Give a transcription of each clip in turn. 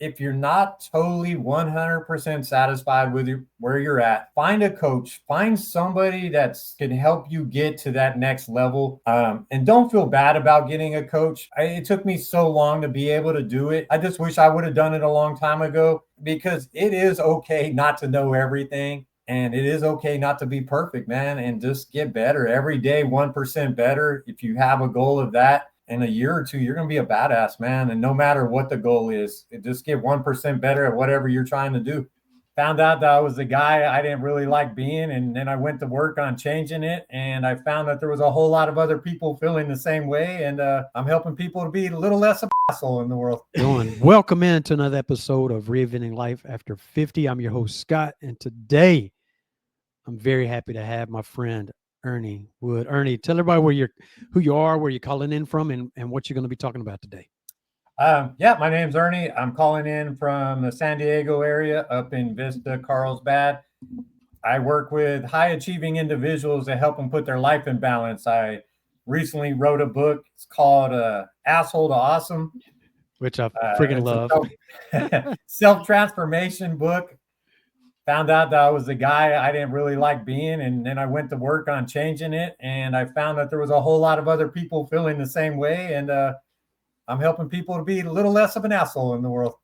if you're not totally 100% satisfied with where you're at, find a coach, find somebody that can help you get to that next level. And don't feel bad about getting a coach. It took me so long to be able to do it. I just wish I would have done it a long time ago, because it is okay not to know everything. And it is okay not to be perfect, man, and just get better every day, 1% better. If you have a goal of that, in a year or two, you're going to be a badass, man. And no matter what the goal is, just get 1% better at whatever you're trying to do. Found out that I was the guy I didn't really like being. And then I went to work on changing it. And I found that there was a whole lot of other people feeling the same way. And I'm helping people to be a little less of an asshole in the world. Welcome into another episode of Reinventing Life After 50. I'm your host, Scott. And today, I'm very happy to have my friend, Ernie Wood. Ernie, tell everybody who you are, where you're calling in from, and what you're going to be talking about today. Yeah, my name's Ernie. I'm calling in from the San Diego area up in Vista, Carlsbad. I work with high achieving individuals to help them put their life in balance. I recently wrote a book. It's called Asshole to Awesome, which I freaking love. Self-transformation book. Found out that I was the guy I didn't really like being, and then I went to work on changing it, and I found that there was a whole lot of other people feeling the same way, and I'm helping people to be a little less of an asshole in the world.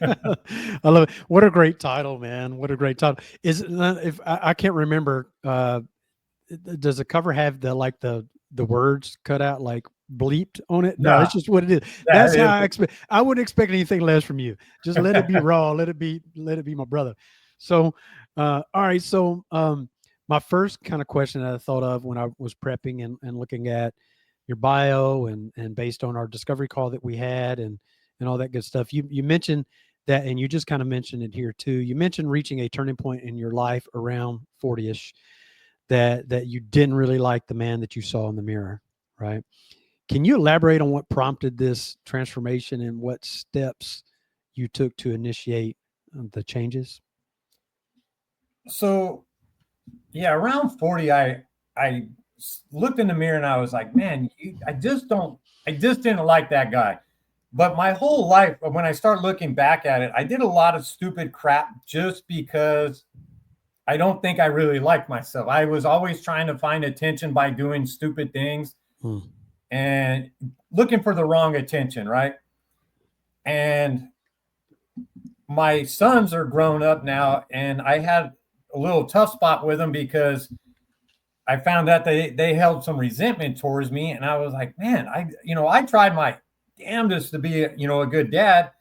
I love it. What a great title, man. What a great title. If I can't remember, does the cover have the words cut out, like bleeped on it? No, it's just what it is. That's how I expect. I wouldn't expect anything less from you. Just let it be raw. Let it be my brother. So, all right. So, my first kind of question that I thought of when I was prepping and looking at your bio and based on our discovery call that we had and all that good stuff, you mentioned that, and you just kind of mentioned it here too. You mentioned reaching a turning point in your life around 40ish, that you didn't really like the man that you saw in the mirror, right? Can you elaborate on what prompted this transformation and what steps you took to initiate the changes? So, yeah, around 40, I looked in the mirror and I was like, man, I just didn't like that guy. But my whole life, when I start looking back at it, I did a lot of stupid crap just because I don't think I really liked myself. I was always trying to find attention by doing stupid things and looking for the wrong attention, right? And my sons are grown up now, and I had a little tough spot with them because I found that they held some resentment towards me, and I was like, man, I tried my damnedest to be a good dad,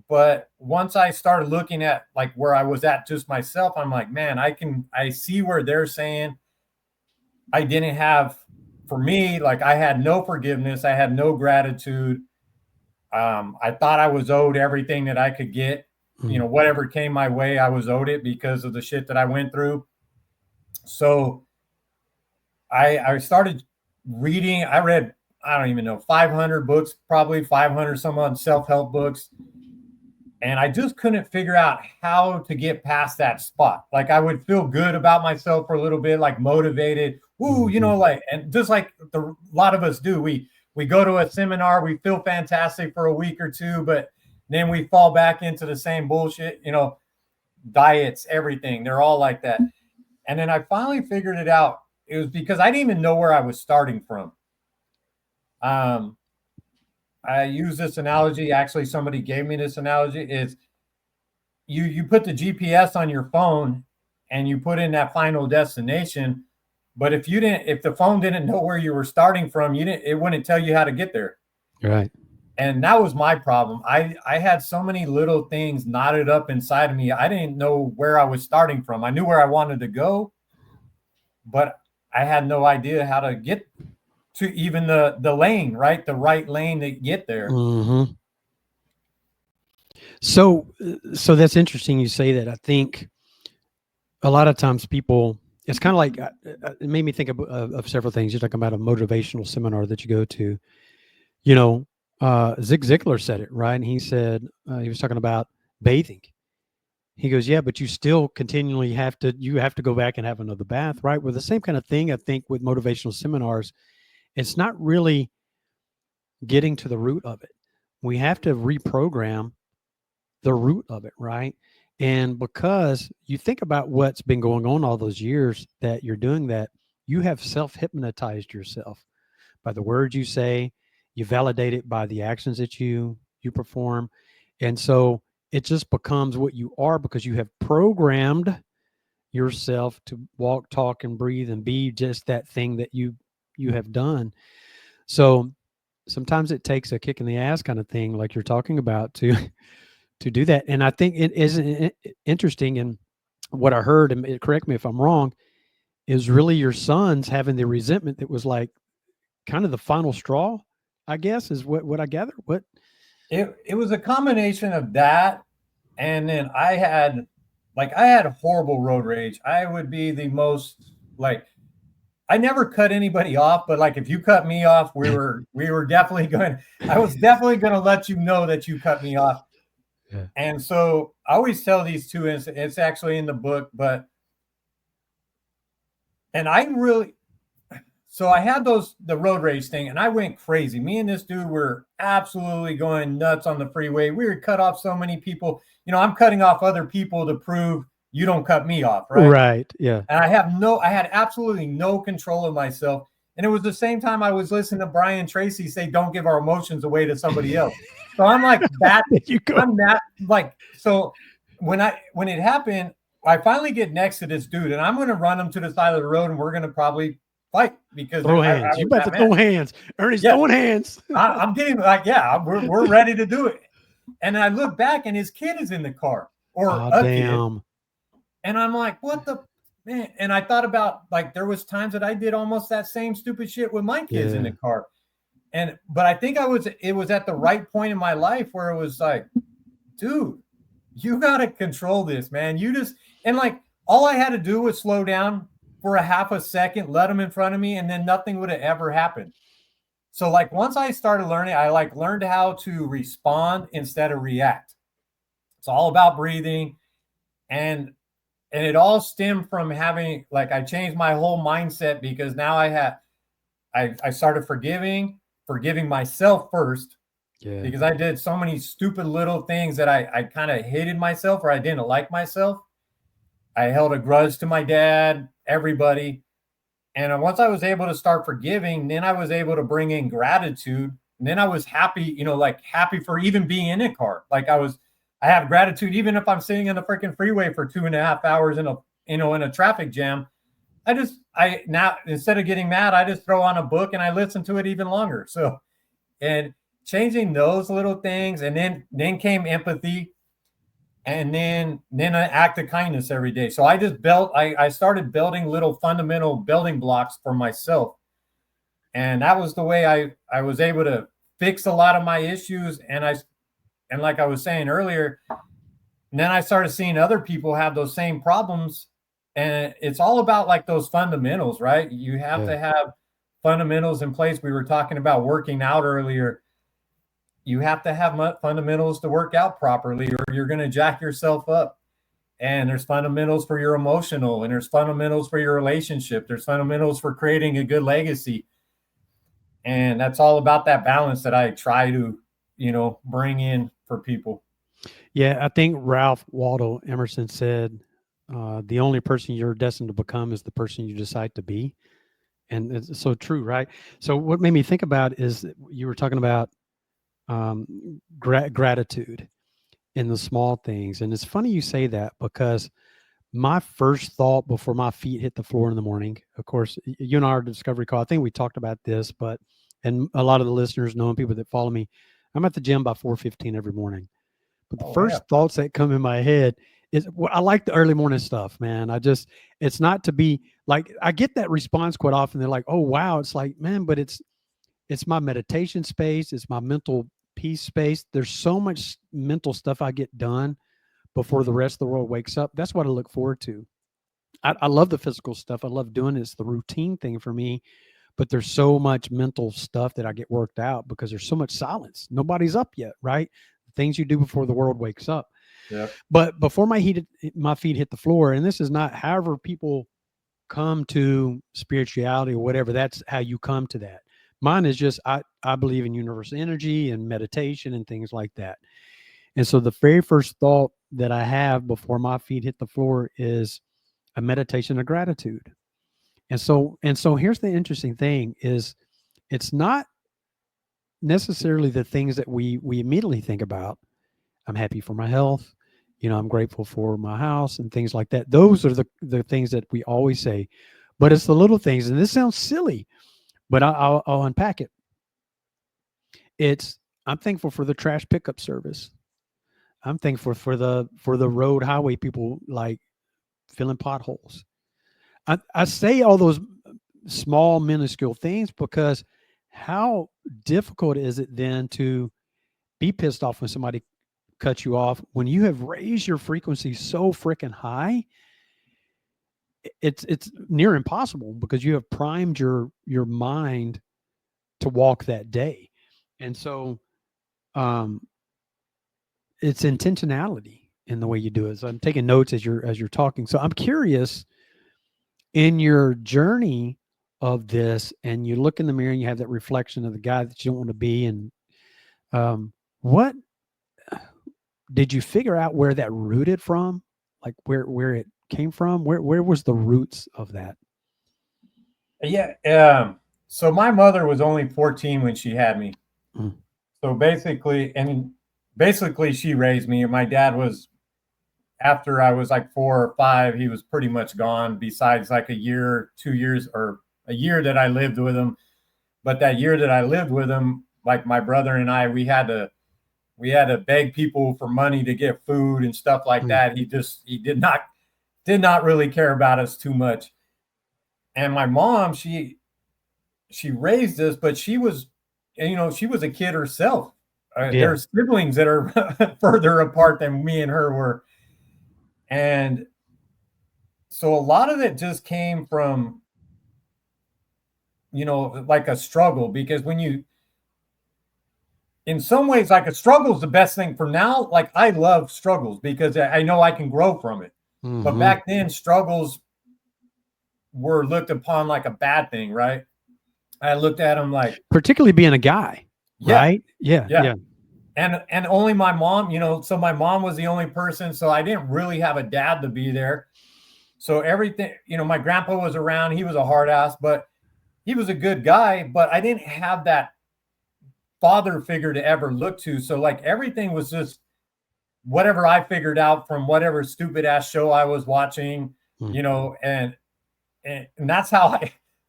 but once I started looking at like where I was at just myself, I'm like, man, I see where they're saying I didn't have, for me, like I had no forgiveness, I had no gratitude. I thought I was owed everything that I could get. Whatever came my way, I was owed it because of the shit that I went through. So I started reading. I read, I don't even know, 500 books, probably 500 some odd self-help books. And I just couldn't figure out how to get past that spot. Like I would feel good about myself for a little bit, like motivated. Ooh, and just like a lot of us do, we go to a seminar, we feel fantastic for a week or two, but then we fall back into the same bullshit, diets, everything. They're all like that. And then I finally figured it out. It was because I didn't even know where I was starting from. I use this analogy. Actually, somebody gave me this analogy. Is you put the GPS on your phone and you put in that final destination, but if the phone didn't know where you were starting from, it wouldn't tell you how to get there. Right. And that was my problem. I had so many little things knotted up inside of me. I didn't know where I was starting from. I knew where I wanted to go, but I had no idea how to get to even the lane, right? The right lane to get there. Mm-hmm. So that's interesting you say that. I think a lot of times people, it's kind of like, it made me think of several things. You're talking about a motivational seminar that you go to, Zig Ziglar said it, right? And he said, he was talking about bathing. He goes, yeah, but you still continually have to go back and have another bath, right? Well, the same kind of thing, I think, with motivational seminars. It's not really getting to the root of it. We have to reprogram the root of it, right? And because you think about what's been going on all those years that you're doing that, you have self hypnotized yourself by the words you say. You validate it by the actions that you perform, and so it just becomes what you are because you have programmed yourself to walk, talk, and breathe and be just that thing that you have done. So sometimes it takes a kick in the ass kind of thing, like you're talking about, to to do that. And I think it is interesting. And what I heard, and correct me if I'm wrong, is really your sons having the resentment that was like kind of the final straw, I guess, is what I gather. What? It was a combination of that, and then I had horrible road rage. I would be the most like I never cut anybody off, but like if you cut me off, we were definitely going. I was definitely going to let you know that you cut me off. Yeah. And so I always tell these two incidents. It's actually in the book, and I really so I had the road rage thing, and I went crazy. Me and this dude were absolutely going nuts on the freeway. We would cut off so many people. I'm cutting off other people to prove you don't cut me off, right? Right. Yeah. And I had absolutely no control of myself. And it was the same time I was listening to Brian Tracy say, "Don't give our emotions away to somebody else." So I'm like that. You go. I'm that like so. When it happened, I finally get next to this dude, and I'm going to run him to the side of the road, and we're going to probably fight because Throw I hands. You was about that to throw mad. hands. Ernie's Yeah. throwing hands. I'm getting like, yeah, we're ready to do it. And I look back, and his kid is in the car, or Oh, a kid, damn. and I'm like, what the man? And I thought about like there was times that I did almost that same stupid shit with my kids in Yeah. the car. But I think it was at the right point in my life where it was like, dude, you got to control this, man. And like all I had to do was slow down for a half a second, let them in front of me, and then nothing would have ever happened. So like once I started learning, I like learned how to respond instead of react. It's all about breathing, and it all stemmed from having like I changed my whole mindset because now I started forgiving myself first Yeah. because I did so many stupid little things that I kind of hated myself or I didn't like myself. I held a grudge to my dad, everybody. And once I was able to start forgiving, then I was able to bring in gratitude. And then I was happy, like happy for even being in a car. I have gratitude even if I'm sitting in the freaking freeway for 2.5 hours in a traffic jam. I now instead of getting mad, I just throw on a book and I listen to it even longer. So and changing those little things, and then came empathy, and then an act of kindness every day. So I started building little fundamental building blocks for myself. And that was the way I was able to fix a lot of my issues. And like I was saying earlier, and then I started seeing other people have those same problems. And it's all about like those fundamentals, right? You have Yeah. to have fundamentals in place. We were talking about working out earlier. You have to have fundamentals to work out properly, or you're going to jack yourself up. And there's fundamentals for your emotional, and there's fundamentals for your relationship. There's fundamentals for creating a good legacy. And that's all about that balance that I try to, bring in for people. Yeah. I think Ralph Waldo Emerson said, the only person you're destined to become is the person you decide to be. And it's so true, right? So what made me think about is you were talking about gratitude in the small things. And it's funny you say that because my first thought before my feet hit the floor in the morning, of course, you and our discovery call, I think we talked about this, and a lot of the listeners know and people that follow me, I'm at the gym by 4:15 every morning. But the Yeah. first thoughts that come in my head is, well, I like the early morning stuff, man. It's not to be like, I get that response quite often. They're like, oh, wow. It's like, man, but it's my meditation space. It's my mental peace space. There's so much mental stuff I get done before the rest of the world wakes up. That's what I look forward to. I love the physical stuff. I love doing it. It's the routine thing for me. But there's so much mental stuff that I get worked out because there's so much silence. Nobody's up yet, right? Things you do before the world wakes up. Yeah. But before my feet hit the floor, and this is not however people come to spirituality or whatever, that's how you come to that. Mine is just I believe in universal energy and meditation and things like that. And so the very first thought that I have before my feet hit the floor is a meditation of gratitude. And so here's the interesting thing is it's not necessarily the things that we immediately think about. I'm happy for my health. I'm grateful for my house and things like that. Those are the things that we always say, but it's the little things. And this sounds silly, but I'll unpack it. It's I'm thankful for the trash pickup service. I'm thankful for the road highway people like filling potholes. I say all those small minuscule things because how difficult is it then to be pissed off when somebody cuts you off when you have raised your frequency so freaking high? It's near impossible because you have primed your mind to walk that day. And so it's intentionality in the way you do it. So I'm taking notes as you're talking. So I'm curious, in your journey of this, and you look in the mirror and you have that reflection of the guy that you don't want to be, and what did you figure out where that rooted from? Like where it came from? Where was the roots of that? Yeah. So my mother was only 14 when she had me. Mm. So basically she raised me. And my dad was, after I was like 4 or 5, he was pretty much gone, besides like a year, 2 years, or a year that I lived with him. But that year that I lived with him, like my brother and I, we had to beg people for money to get food and stuff like Mm. that. He did not really care about us too much. And my mom, she raised us, but she was a kid herself. Yeah. There's siblings that are further apart than me and her were. And so a lot of it just came from, like a struggle, because in some ways, like, a struggle is the best thing for now. Like, I love struggles because I know I can grow from it. But Mm-hmm. back then, struggles were looked upon like a bad thing, right? I looked at them like, Particularly being a guy, yeah, right? Yeah, yeah. yeah. And only my mom, so my mom was the only person, so I didn't really have a dad to be there. So everything, my grandpa was around. He was a hard ass, but he was a good guy, but I didn't have that father figure to ever look to. So like everything was just whatever I figured out from whatever stupid ass show I was watching, Mm. and that's how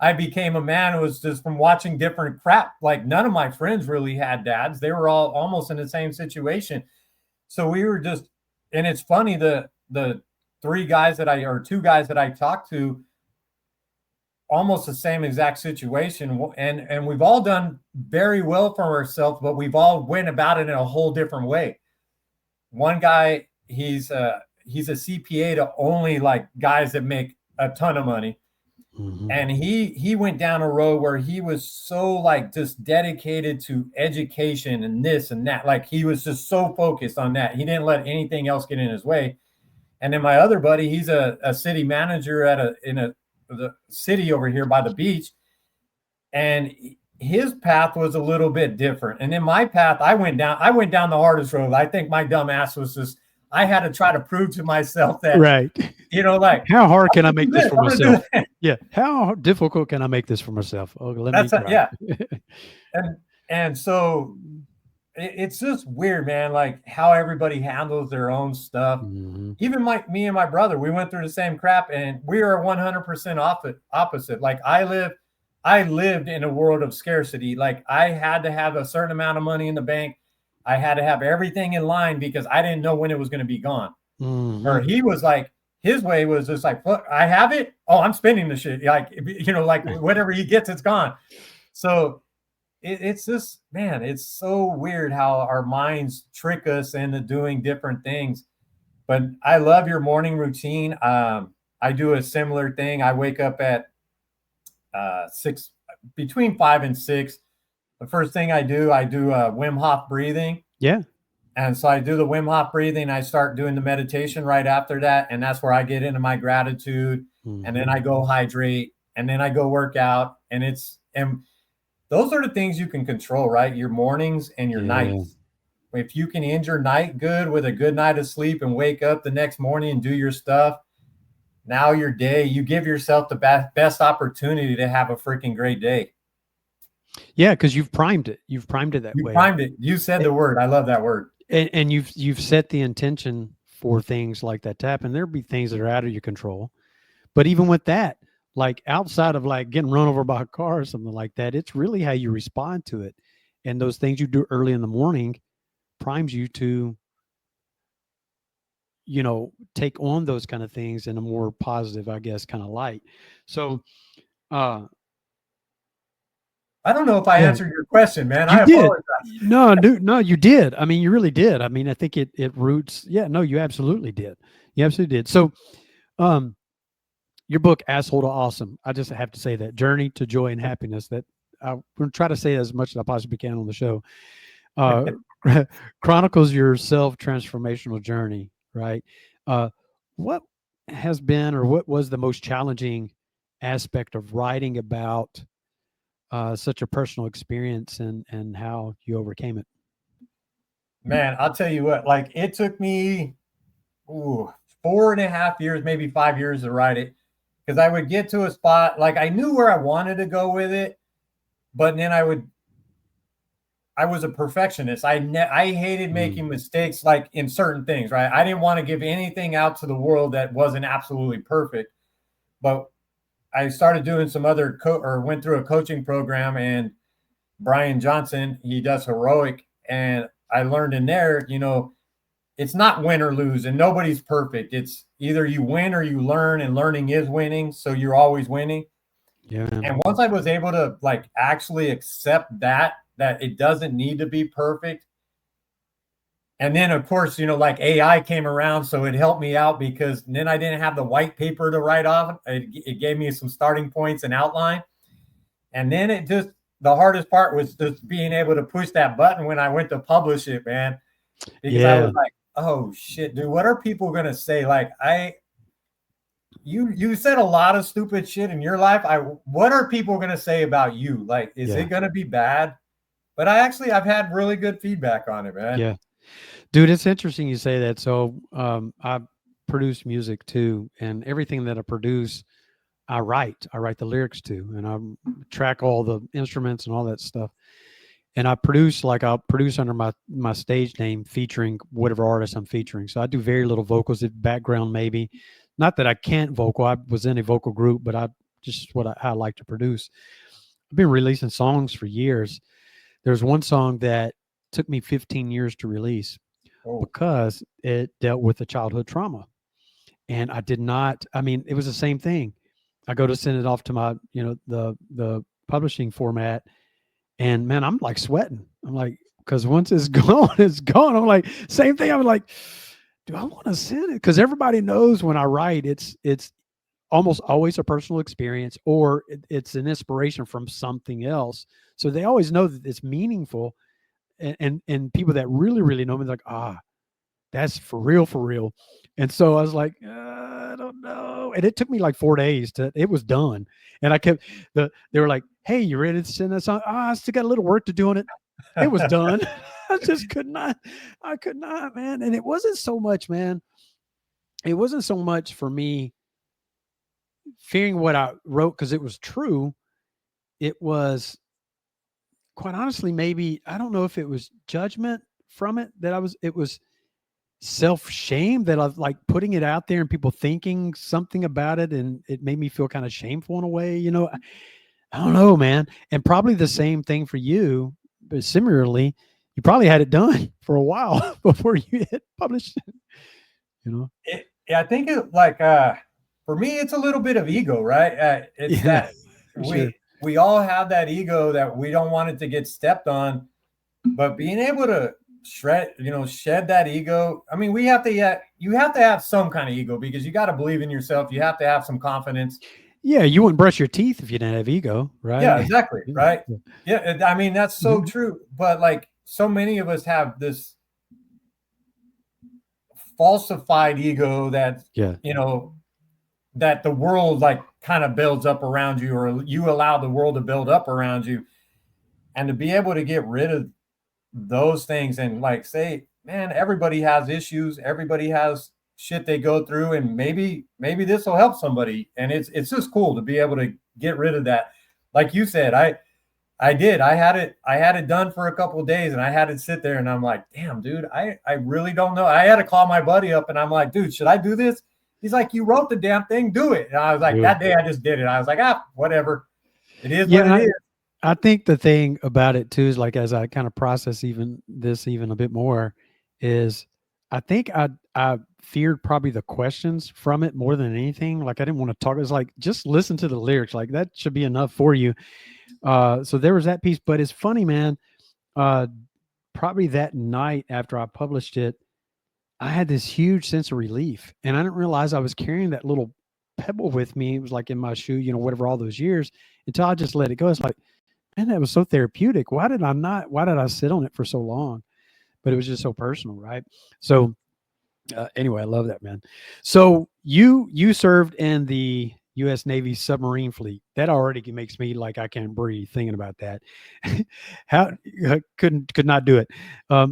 I became a man. It was just from watching different crap. Like, none of my friends really had dads. They were all almost in the same situation. So we were just, and it's funny, the two guys that I talked to, almost the same exact situation, and we've all done very well for ourselves, but we've all went about it in a whole different way. One guy, he's a CPA to only like guys that make a ton of money. Mm-hmm. And he went down a road where he was so like just dedicated to education and this and that. Like, he was just so focused on that. He didn't let anything else get in his way. And then my other buddy, he's a city manager in the city over here by the beach. And his path was a little bit different. And then my path, I went down the hardest road. I think my dumb ass was just, I had to try to prove to myself that, Right. like, How hard can I I'm gonna make do this this, for I'm gonna do myself? that. Yeah. How difficult can I make this for myself? Oh, let me That's try. yeah. And so it's just weird, man, like how everybody handles their own stuff. Mm-hmm. Even me and my brother, we went through the same crap, and we are 100% opposite. Like, I lived in a world of scarcity. Like, I had to have a certain amount of money in the bank. I had to have everything in line because I didn't know when it was going to be gone. Mm-hmm. Or he was like, his way was just like, "Look, I have it. Oh, I'm spending the shit." Like, like whatever he gets, it's gone. So it's just, man, it's so weird how our minds trick us into doing different things. But I love your morning routine. I do a similar thing. I wake up at 6, between 5 and 6. The first thing I do Wim Hof breathing. Yeah. And so I do the Wim Hof breathing. I start doing the meditation right after that. And that's where I get into my gratitude. Mm-hmm. And then I go hydrate, and then I go work out. And those are the things you can control, right? Your mornings and your Yeah. nights. if you can end your night good with a good night of sleep and wake up the next morning and do your stuff, now your day, you give yourself the best opportunity to have a freaking great day. Yeah, because you've primed it. You've primed it that You way. primed it. You said the word. I love that word. And you've set the intention for things like that to happen. There'll be things that are out of your control. But even with that, like outside of like getting run over by a car or something like that, it's really how you respond to it. And those things you do early in the morning primes you to, take on those kind of things in a more positive, I guess, kind of light. So, uh, I don't know if I yeah, answered your question, man. you I did. apologize. No, you did. I mean, you really did. I mean, I think it roots. Yeah, no, you absolutely did. You absolutely did. So, um, your book, Asshole to Awesome. I just have to say that Journey to Joy and Happiness. That I'm going to try to say as much as I possibly can on the show. Uh, chronicles your self transformational journey, right? What has been or what was the most challenging aspect of writing about such a personal experience and how you overcame it? Man, I'll tell you what, like it took me 4.5 years, maybe 5 years to write it. Because I would get to a spot, like I knew where I wanted to go with it, but then I was a perfectionist. I hated making mistakes like in certain things, right? I didn't want to give anything out to the world that wasn't absolutely perfect. But I started doing some other or went through a coaching program, and Brian Johnson, he does heroic, and I learned in there, it's not win or lose, and nobody's perfect. It's either you win or you learn, and learning is winning, so you're always winning. Yeah. And once I was able to like actually accept that it doesn't need to be perfect. And then of course, like AI came around, so it helped me out because then I didn't have the white paper to write off. It gave me some starting points and outline. And then the hardest part was just being able to push that button when I went to publish it, man. Because I was like, oh shit, dude, what are people gonna say? Like you said a lot of stupid shit in your life. What are people gonna say about you? Like, is it gonna be bad? But I've had really good feedback on it, man. Yeah. Dude, it's interesting you say that. So I produce music too, and everything that I produce, I write the lyrics to, and I track all the instruments and all that stuff. And I'll produce under my stage name, featuring whatever artist I'm featuring. So I do very little vocals, background maybe. Not that I can't vocal. I was in a vocal group, but I just how I like to produce. I've been releasing songs for years. There's one song that took me 15 years to release because it dealt with a childhood trauma. And I did not, I mean, it was the same thing. I go to send it off to my, the publishing format, and man, I'm like sweating. I'm like, because once it's gone, it's gone. I'm like, same thing. I was like, do I want to send it? Because everybody knows when I write, it's almost always a personal experience, or it's an inspiration from something else. So they always know that it's meaningful. And people that really, really know me, like, that's for real, for real. And so I was like, I don't know. And it took me like 4 days it was done. And I kept they were like, hey, you ready to send that song? I still got a little work to do on it. It was done. I just could not, man. And it wasn't so much, man. It wasn't so much for me fearing what I wrote because it was true. It was quite honestly, maybe, I don't know if it was judgment from it it was self-shame that I was like putting it out there and people thinking something about it, and it made me feel kind of shameful in a way, I don't know, man. And probably the same thing for you, but similarly, you probably had it done for a while before you hit publish it. I think for me, it's a little bit of ego, right? It's that we all have that ego that we don't want it to get stepped on, but being able to shed that ego. I mean, you have to have some kind of ego because you got to believe in yourself. You have to have some confidence. Yeah, you wouldn't brush your teeth if you didn't have ego, right? Yeah, exactly, right? Yeah, I mean, that's so true. But like so many of us have this falsified ego that that the world like kind of builds up around you, or you allow the world to build up around you. And to be able to get rid of those things and like say, man, everybody has issues, everybody has shit they go through, and maybe this will help somebody. And it's just cool to be able to get rid of that. Like you said, I did. I had it done for a couple of days and I had it sit there and I'm like, damn, dude, I really don't know. I had to call my buddy up and I'm like, dude, should I do this? He's like, you wrote the damn thing, do it. And I was like, Yeah. that day I just did it. I was like, whatever. It is Yeah, what it is. I think the thing about it too is like as I kind of process even a bit more, is I think I feared probably the questions from it more than anything. Like I didn't want to talk. It's like just listen to the lyrics. Like that should be enough for you. So there was that piece. But it's funny, man. Probably that night after I published it, I had this huge sense of relief, and I didn't realize I was carrying that little pebble with me. It was like in my shoe, you know, whatever, all those years until I just let it go. It's like, man, that was so therapeutic. Why did I sit on it for so long? But it was just so personal, right? So anyway, I love that, man. So you served in the U.S. Navy submarine fleet. That already makes me like I can't breathe thinking about that. How could not do it.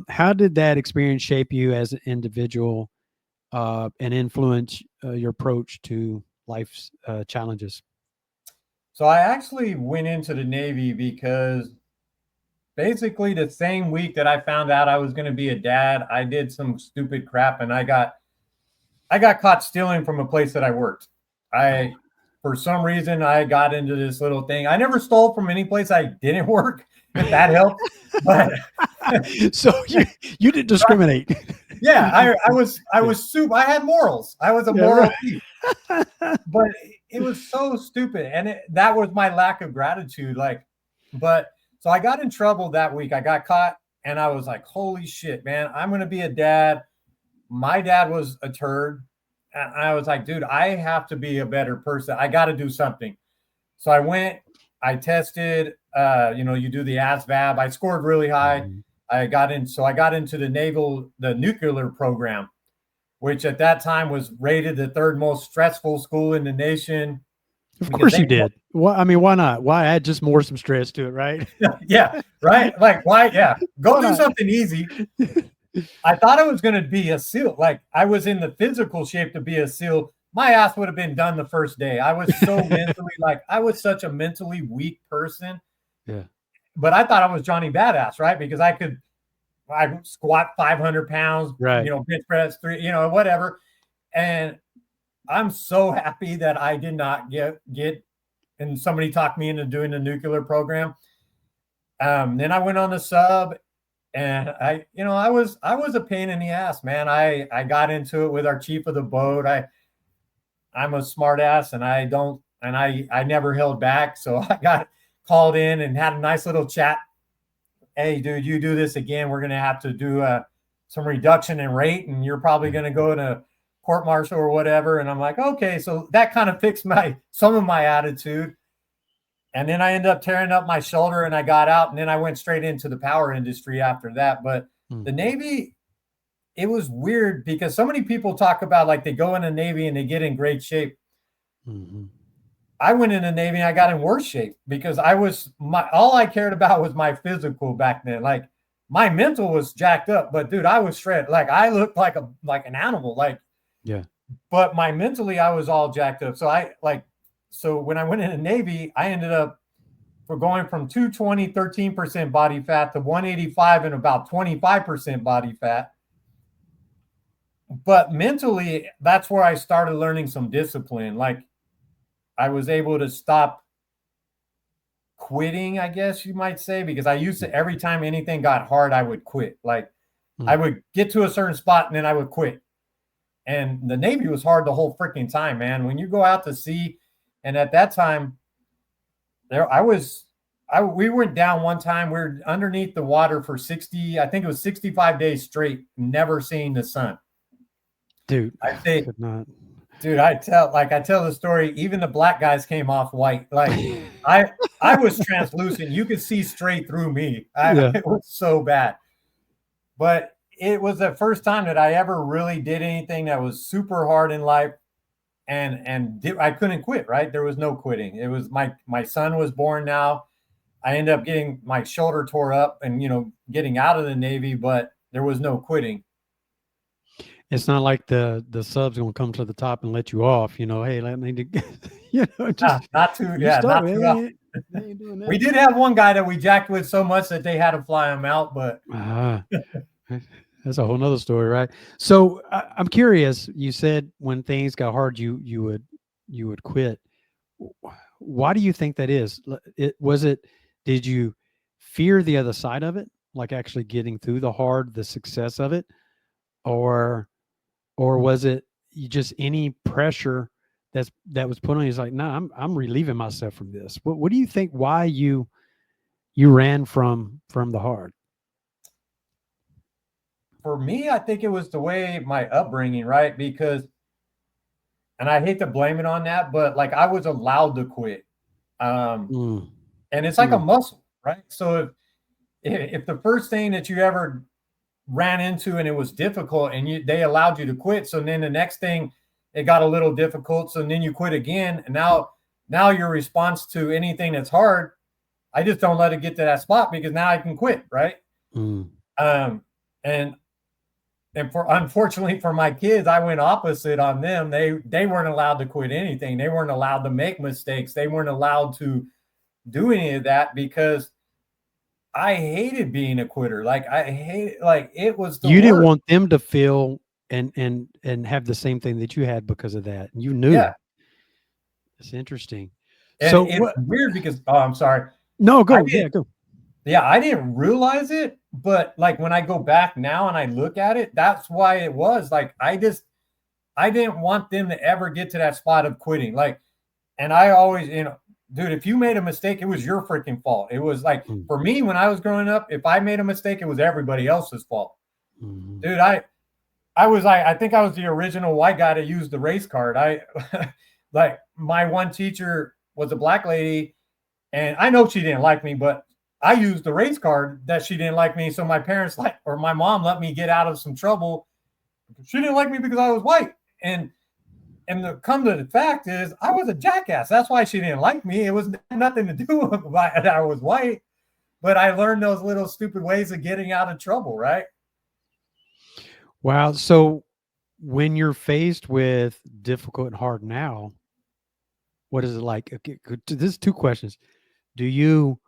How did that experience shape you as an individual and influence your approach to life's challenges? So I actually went into the Navy because basically the same week that I found out I was going to be a dad, I did some stupid crap and I got caught stealing from a place that I worked. For some reason, I got into this little thing. I never stole from any place I didn't work, if that helps. But so you didn't discriminate. yeah, I was super. I had morals. I was a moral thief. But it was so stupid, and that was my lack of gratitude. But so I got in trouble that week. I got caught, and I was like, "Holy shit, man! I'm going to be a dad." My dad was a turd. And I was like, dude, I have to be a better person. I got to do something. So I went, I tested, you do the ASVAB. I scored really high. Mm-hmm. I got into the nuclear program, which at that time was rated the third most stressful school in the nation. Of course you did. Well, I mean, why not? Why add just some stress to it, right? Yeah, right. Like, why? Yeah, go do something easy. I thought I was going to be a SEAL. Like I was in the physical shape to be a SEAL. My ass would have been done the first day. I was so I was such a mentally weak person. Yeah. But I thought I was Johnny Badass, right? Because I squat 500 pounds, right. Bench press 3, whatever. And I'm so happy that I did not get, and somebody talked me into doing the nuclear program. Then I went on the sub. And I was a pain in the ass, man. I got into it with our chief of the boat. I'm a smart ass and I never held back. So I got called in and had a nice little chat. Hey, dude, you do this again, we're going to have to do some reduction in rate and you're probably going to go in a court martial or whatever. And I'm like, okay. So that kind of fixed some of my attitude. And then I ended up tearing up my shoulder and I got out and then I went straight into the power industry after that. But the Navy, it was weird because so many people talk about like they go in the Navy and they get in great shape. Mm-hmm. I went in the Navy and I got in worse shape because all I cared about was my physical back then. Like my mental was jacked up, but dude, I was shredded. Like I looked like an animal. Like, yeah. But mentally I was all jacked up. So when I went in the Navy, I ended up going from 220, 13% body fat to 185 and about 25% body fat. But mentally, that's where I started learning some discipline. Like I was able to stop quitting, I guess you might say, because I used to, every time anything got hard, I would quit. Like I would get to a certain spot and then I would quit. And the Navy was hard the whole freaking time, man. When you go out to sea, and at that time, we went down one time. We were underneath the water for 65 days straight, never seeing the sun. Dude, I say, could not. Dude, I tell the story. Even the black guys came off white. Like I was translucent. You could see straight through me. It was so bad. But it was the first time that I ever really did anything that was super hard in life. And I couldn't quit, right? There was no quitting. It was my son was born now. I ended up getting my shoulder tore up and, getting out of the Navy, but there was no quitting. It's not like the sub's gonna come to the top and let you off. Hey, let me, just Not too, you yeah, stop. not too often. They ain't doing that. We did have one guy that we jacked with so much that they had to fly him out, but that's a whole nother story, right? So I'm curious. You said when things got hard, you would quit. Why do you think that is? Did you fear the other side of it, like actually getting through the success of it, or was it just any pressure that was put on you? It's like, nah, I'm relieving myself from this. What do you think? Why you ran from the hard? for me, I think it was the way my upbringing, right? Because, and I hate to blame it on that, but like I was allowed to quit. And it's like a muscle, right? So if the first thing that you ever ran into and it was difficult and they allowed you to quit, so then the next thing it got a little difficult, so then you quit again, and now your response to anything that's hard, I just don't let it get to that spot because now I can quit, right? And for unfortunately for my kids, I went opposite on them. They weren't allowed to quit anything. They weren't allowed to make mistakes. They weren't allowed to do any of that because I hated being a quitter. Like it was the You didn't worst. want them to feel and have the same thing that you had because of that. You knew. Yeah. It's interesting. And So it's weird because I'm sorry. No, go. Yeah, go. Yeah, I didn't realize it, but like when I go back now and I look at it, that's why it was like I didn't want them to ever get to that spot of quitting. Like, and I always, dude, if you made a mistake, it was your freaking fault. It was like for me when I was growing up, if I made a mistake, it was everybody else's fault. Dude, I was like, I think I was the original white guy to use the race card. Like my one teacher was a black lady, and I know she didn't like me, but I used the race card that she didn't like me. So my parents or my mom let me get out of some trouble. She didn't like me because I was white. And the come to the fact is I was a jackass. That's why she didn't like me. It was nothing to do with that I was white, but I learned those little stupid ways of getting out of trouble, right? Wow. So when you're faced with difficult and hard now, what is it like? Okay, this is two questions. Do you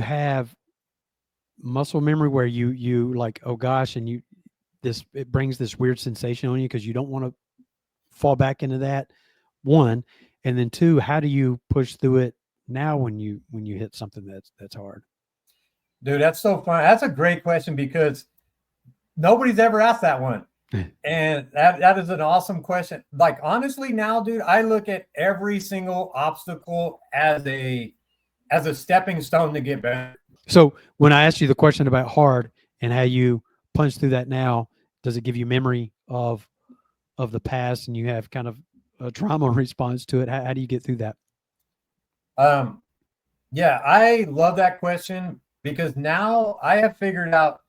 have muscle memory where you like, oh gosh, and it brings this weird sensation on you because you don't want to fall back into that, one, and then two, how do you push through it now when you hit something that's hard? Dude, that's so fun. That's a great question because nobody's ever asked that one. And that is an awesome question. Like, honestly, now, dude, I look at every single obstacle as a stepping stone to get better. So when I asked you the question about hard and how you punch through that now, does it give you memory of the past and you have kind of a trauma response to it? How do you get through that? Yeah, I love that question because now I have figured out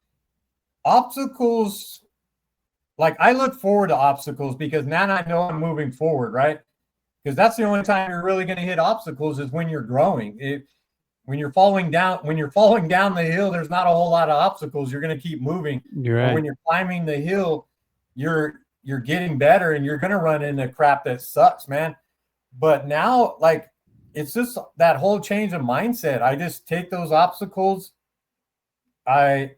obstacles. Like I look forward to obstacles because now I know I'm moving forward, right? Because that's the only time you're really going to hit obstacles is when you're growing. When you're falling down the hill, there's not a whole lot of obstacles. You're going to keep moving. You're right. But when you're climbing the hill, you're getting better and you're going to run into crap that sucks, man. But now, like, it's just that whole change of mindset. I just take those obstacles. I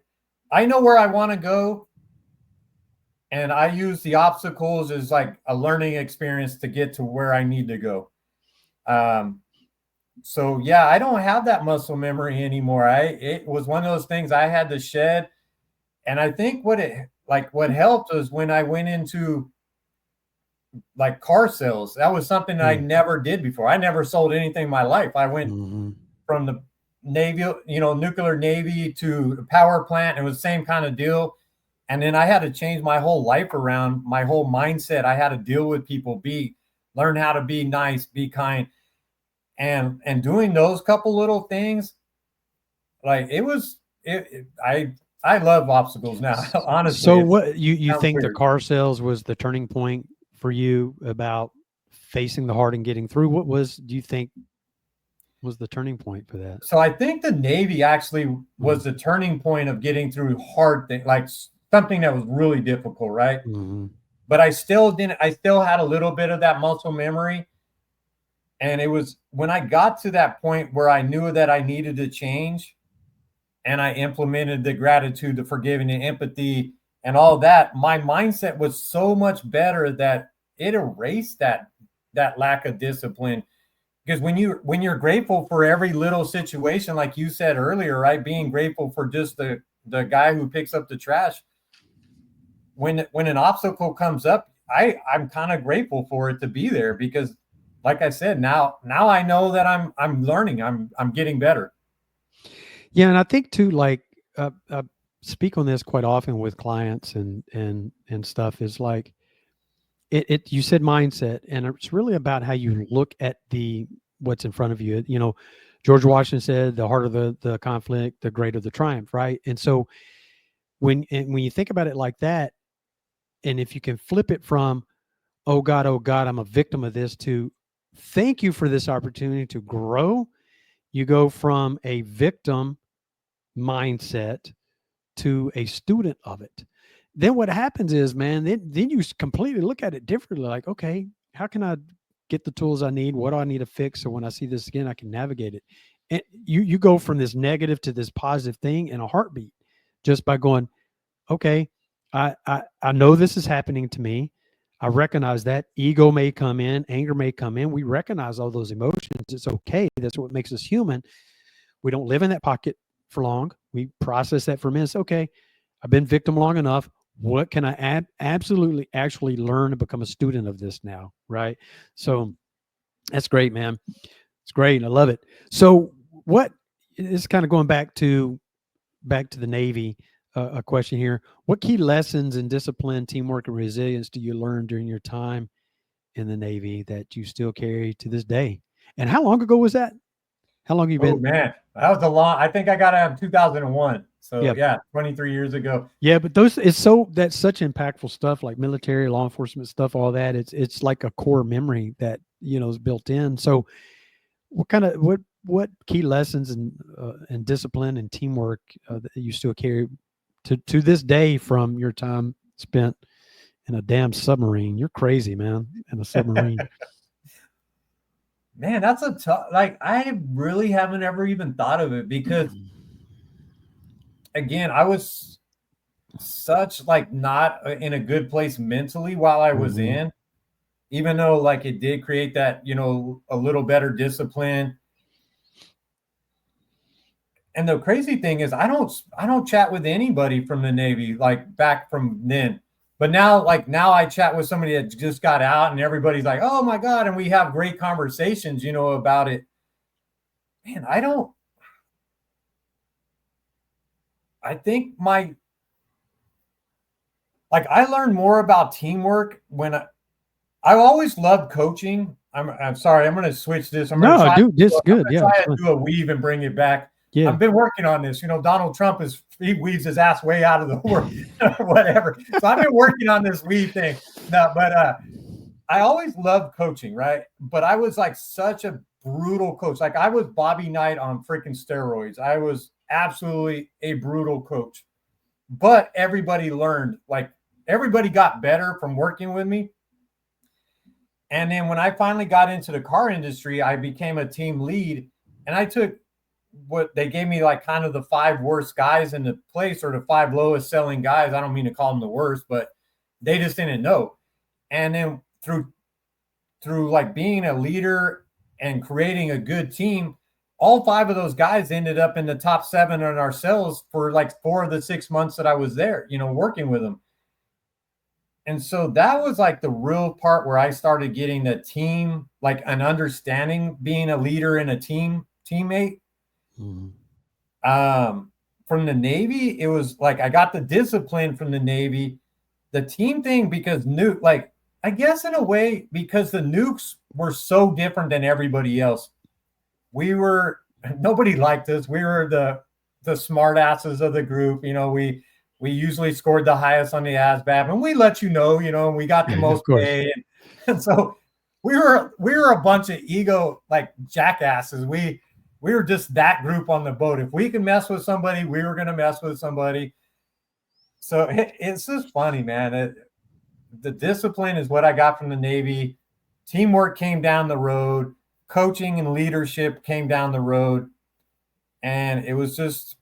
know where I want to go. And I use the obstacles as like a learning experience to get to where I need to go. So yeah, I don't have that muscle memory anymore. It was one of those things I had to shed. And I think what helped was when I went into like car sales. That was something that I never did before. I never sold anything in my life. I went from the Navy, nuclear Navy to the power plant. It was the same kind of deal. And then I had to change my whole life around, my whole mindset. I had to deal with people, learn how to be nice, be kind. And doing those couple little things, like I love obstacles now, honestly. So what you think weird. The car sales was the turning point for you about facing the hard and getting through? What was, do you think? was the turning point for that? So I think the Navy actually was the turning point of getting through hard things, like something that was really difficult, right? Mm-hmm. But I still didn't. I still had a little bit of that muscle memory, and it was when I got to that point where I knew that I needed to change, and I implemented the gratitude, the forgiving, the empathy, and all that. My mindset was so much better that it erased that lack of discipline. Because when you're grateful for every little situation, like you said earlier, right? Being grateful for just the guy who picks up the trash. When an obstacle comes up, I'm kind of grateful for it to be there because, like I said, now I know that I'm learning, I'm getting better. Yeah, and I think too, like I speak on this quite often with clients and stuff. Is like it. You said mindset, and it's really about how you look at what's in front of you. You know, George Washington said, "The harder the conflict, the greater the triumph." Right, and so when you think about it like that, and if you can flip it from oh God, I'm a victim of this to thank you for this opportunity to grow, you go from a victim mindset to a student of it. Then what happens is, man, then you completely look at it differently. Like, okay, how can I get the tools I need? What do I need to fix? So when I see this again, I can navigate it. And you go from this negative to this positive thing in a heartbeat just by going, okay, I know this is happening to me. I recognize that ego may come in, anger may come in. We recognize all those emotions. It's okay. That's what makes us human. We don't live in that pocket for long. We process that for minutes. Okay, I've been victim long enough. What can I absolutely actually learn to become a student of this now? Right. So that's great, man. It's great. I love it. So what is kind of going back to the Navy? A question here. What key lessons in discipline, teamwork, and resilience do you learn during your time in the Navy that you still carry to this day? And how long ago was that? How long have you Oh been? man, that was a long. I think I got out in 2001. So Yeah. yeah, 23 years ago. Yeah, but that's such impactful stuff like military, law enforcement stuff, all that. It's like a core memory that, is built in. So what key lessons and discipline and teamwork that you still carry to this day from your time spent in a damn submarine? You're crazy, man, in a submarine. Man, that's a tough. Like I really haven't ever even thought of it because again, I was such like not in a good place mentally while I was Mhm. in, even though like it did create that, a little better discipline. And the crazy thing is I don't chat with anybody from the Navy like back from then. But now like now I chat with somebody that just got out and everybody's like, "Oh my God," and we have great conversations, about it. Man, I think I learned more about teamwork when I always loved coaching. I'm sorry, I'm going to switch this. I'm going to No, try. dude, this is I'm good. going to Yeah, try it's to fun. do a weave and bring it back. Yeah. I've been working on this. Donald Trump he weaves his ass way out of the world, whatever. So I've been working on this weave thing. No, but I always loved coaching, right? But I was like such a brutal coach. Like I was Bobby Knight on freaking steroids. I was absolutely a brutal coach. But everybody learned, like everybody got better from working with me. And then when I finally got into the car industry, I became a team lead and I took what they gave me like kind of the 5 worst guys in the place or the 5 lowest selling guys. I don't mean to call them the worst, but they just didn't know. And then through like being a leader and creating a good team, all 5 of those guys ended up in the top 7 in our sales for like 4 of the 6 months that I was there, working with them. And so that was like the real part where I started getting the team, like an understanding, being a leader and a teammate. Mhm. From the Navy, it was like I got the discipline from the Navy, the team thing because like I guess in a way because the nukes were so different than everybody else. Nobody liked us. We were the smart asses of the group. We usually scored the highest on the ASVAB, and we let and we got the Of most course. pay, and so we were a bunch of ego like jackasses. we were just that group on the boat. If we could mess with somebody, we were going to mess with somebody. So it's just funny, man. The discipline is what I got from the Navy. Teamwork came down the road. Coaching and leadership came down the road. And it was just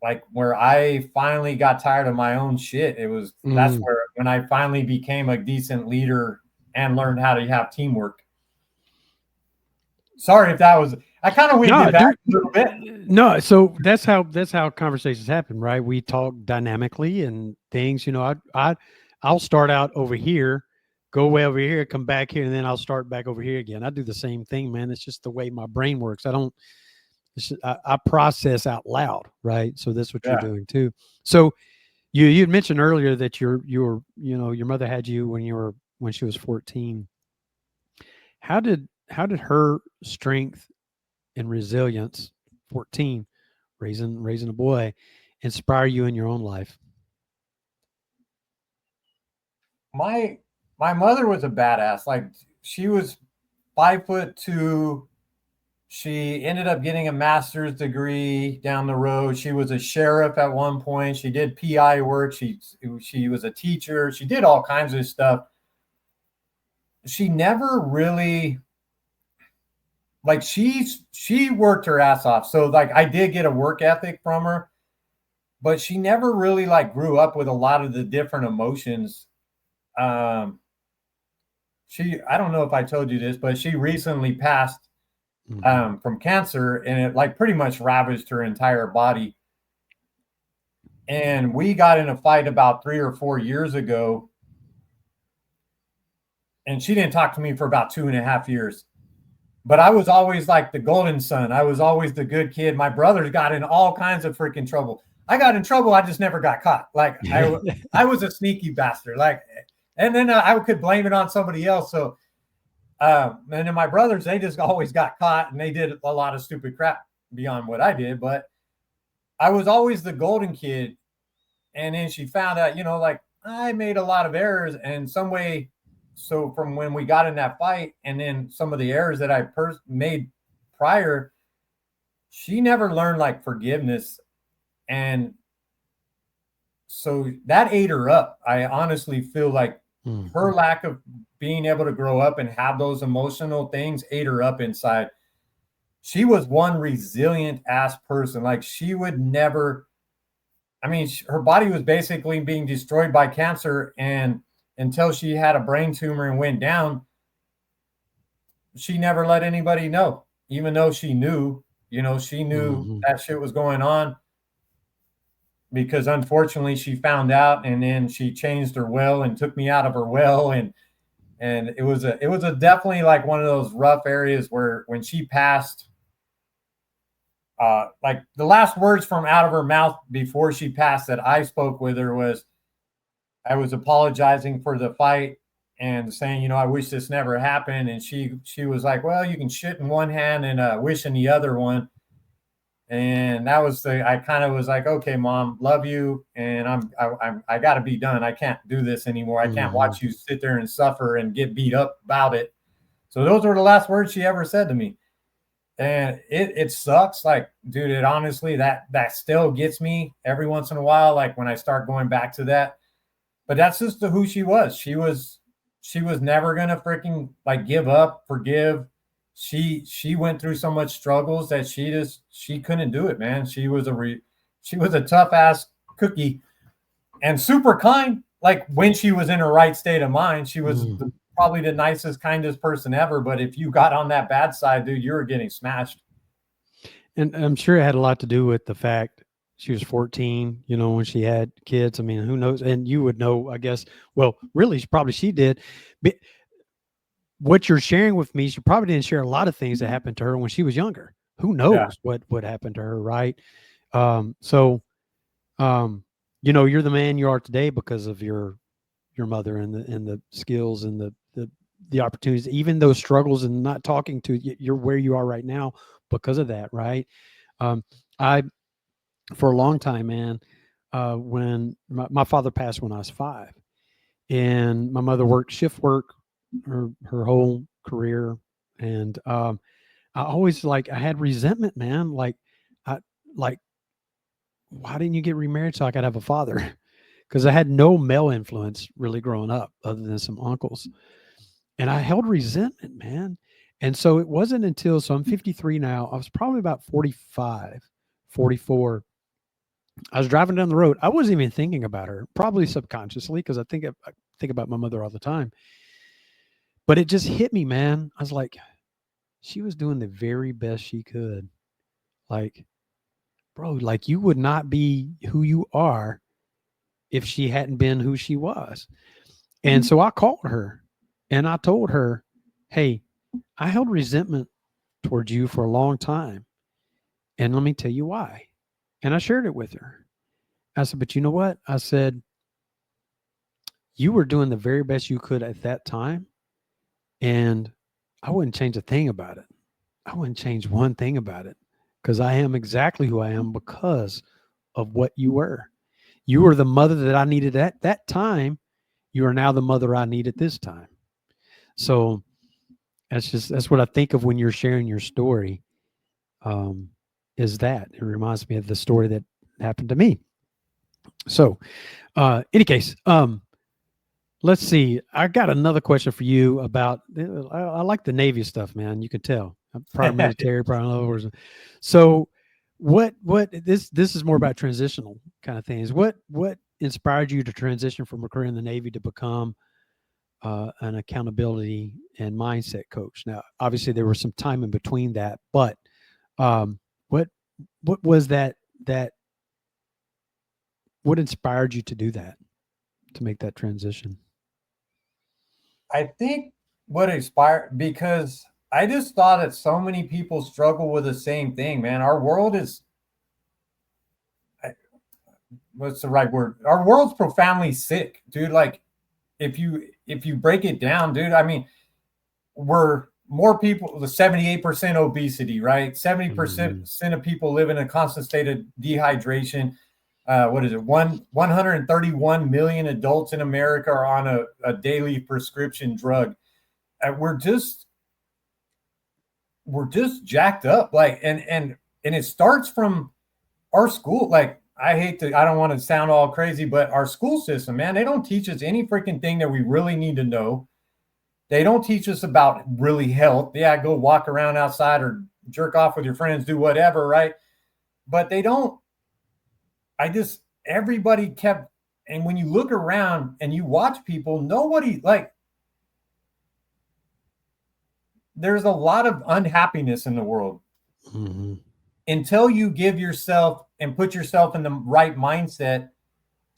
like where I finally got tired of my own shit. That's where when I finally became a decent leader and learned how to have teamwork. Sorry if that was, I kind of winged it back a little bit. No, so that's how conversations happen, right? We talk dynamically and things, I'll start out over here, go way over here, come back here, and then I'll start back over here again. I do the same thing, man. It's just the way my brain works. I process out loud, right? So that's what you're doing too. So you had mentioned earlier that your mother had you when she was 14. How did her strength and resilience, 14, raising a boy, inspire you in your own life? My mother was a badass. Like, she was 5'2". She ended up getting a master's degree down the road. She was a sheriff at one point. She did PI work. She was a teacher. She did all kinds of stuff. She never really, like, she worked her ass off. So like I did get a work ethic from her, but she never really like grew up with a lot of the different emotions. I don't know if I told you this, but she recently passed from cancer, and it like pretty much ravaged her entire body. And we got in a fight about 3 or 4 years ago, and she didn't talk to me for about 2.5 years. But I was always like the golden son. I was always the good kid. My brothers got in all kinds of freaking trouble. I got in trouble. I just never got caught. Like I was a sneaky bastard. Like, and then I could blame it on somebody else. So, and then my brothers, they just always got caught, and they did a lot of stupid crap beyond what I did. But I was always the golden kid. And then she found out, like I made a lot of errors in some way. So from when we got in that fight, and then some of the errors that I made prior, she never learned like forgiveness. And so that ate her up. I honestly feel like her lack of being able to grow up and have those emotional things ate her up inside. She was one resilient ass person. Like, she would never, I mean, her body was basically being destroyed by cancer, and until she had a brain tumor and went down, she never let anybody know, even though she knew that shit was going on, because unfortunately she found out, and then she changed her will and took me out of her will. And it was a definitely like one of those rough areas where when she passed, like the last words from out of her mouth before she passed that I spoke with her was, I was apologizing for the fight and saying, I wish this never happened. And she was like, well, you can shit in one hand and wish in the other one. And that was I kind of was like, okay, Mom, love you. And I got to be done. I can't do this anymore. I can't watch you sit there and suffer and get beat up about it. So those were the last words she ever said to me. And it sucks. Like, dude, it honestly, that still gets me every once in a while. Like when I start going back to that. But that's just who she was. She was never gonna freaking like give up, forgive. She went through so much struggles that she couldn't do it, man. She was a tough ass cookie, and super kind. Like when she was in her right state of mind, she was probably the nicest, kindest person ever. But if you got on that bad side, dude, you were getting smashed. And I'm sure it had a lot to do with the fact she was 14, when she had kids. I mean, who knows? And you would know, I guess. Well, really, she did. But what you're sharing with me, she probably didn't share a lot of things that happened to her when she was younger. Who knows what happened to her, right? So, you're the man you are today because of your mother and the skills and the opportunities, even those struggles and not talking to you're where you are right now because of that, right? For a long time, man, when my father passed when I was 5, and my mother worked shift work her whole career. And I always like, I had resentment, man. Like, I, like, why didn't you get remarried so I could have a father? Because I had no male influence really growing up other than some uncles. And I held resentment, man. And so it wasn't until, so I'm 53 now. I was probably about 45, 44. I was driving down the road. I wasn't even thinking about her, probably subconsciously, because I think about my mother all the time. But it just hit me, man. I was like, she was doing the very best she could. Like, bro, like you would not be who you are if she hadn't been who she was. And so I called her and I told her, hey, I held resentment towards you for a long time. And let me tell you why. And I shared it with her. I said, but you know what? I said, you were doing the very best you could at that time. And I wouldn't change a thing about it. I wouldn't change one thing about it because I am exactly who I am because of what you were. You were the mother that I needed at that time. You are now the mother I need at this time. So that's what I think of when you're sharing your story. Is that it reminds me of the story that happened to me. So, any case, let's see. I got another question for you about. I like the Navy stuff, man. You can tell. I'm prior military, prior levels. So, what this is more about transitional kind of things. What inspired you to transition from a career in the Navy to become an accountability and mindset coach? Now, obviously, there was some time in between that, but what was that what inspired you to do that, to make that transition? I think what inspired, because I just thought that so many people struggle with the same thing, man. Our world is, what's the right word? Our world's profoundly sick, dude. Like if you break it down, dude, I mean, we're more people, the 78% obesity, right? 70% of people live in a constant state of dehydration. What is it? 131 million adults in America are on a daily prescription drug. We're just jacked up. Like, and it starts from our school. Like, I don't want to sound all crazy, but our school system, man, they don't teach us any freaking thing that we really need to know. They don't teach us about really health. Yeah, go walk around outside or jerk off with your friends, do whatever, right? But they don't. Everybody kept, and when you look around and you watch people, nobody, like, there's a lot of unhappiness in the world. Until you give yourself and put yourself in the right mindset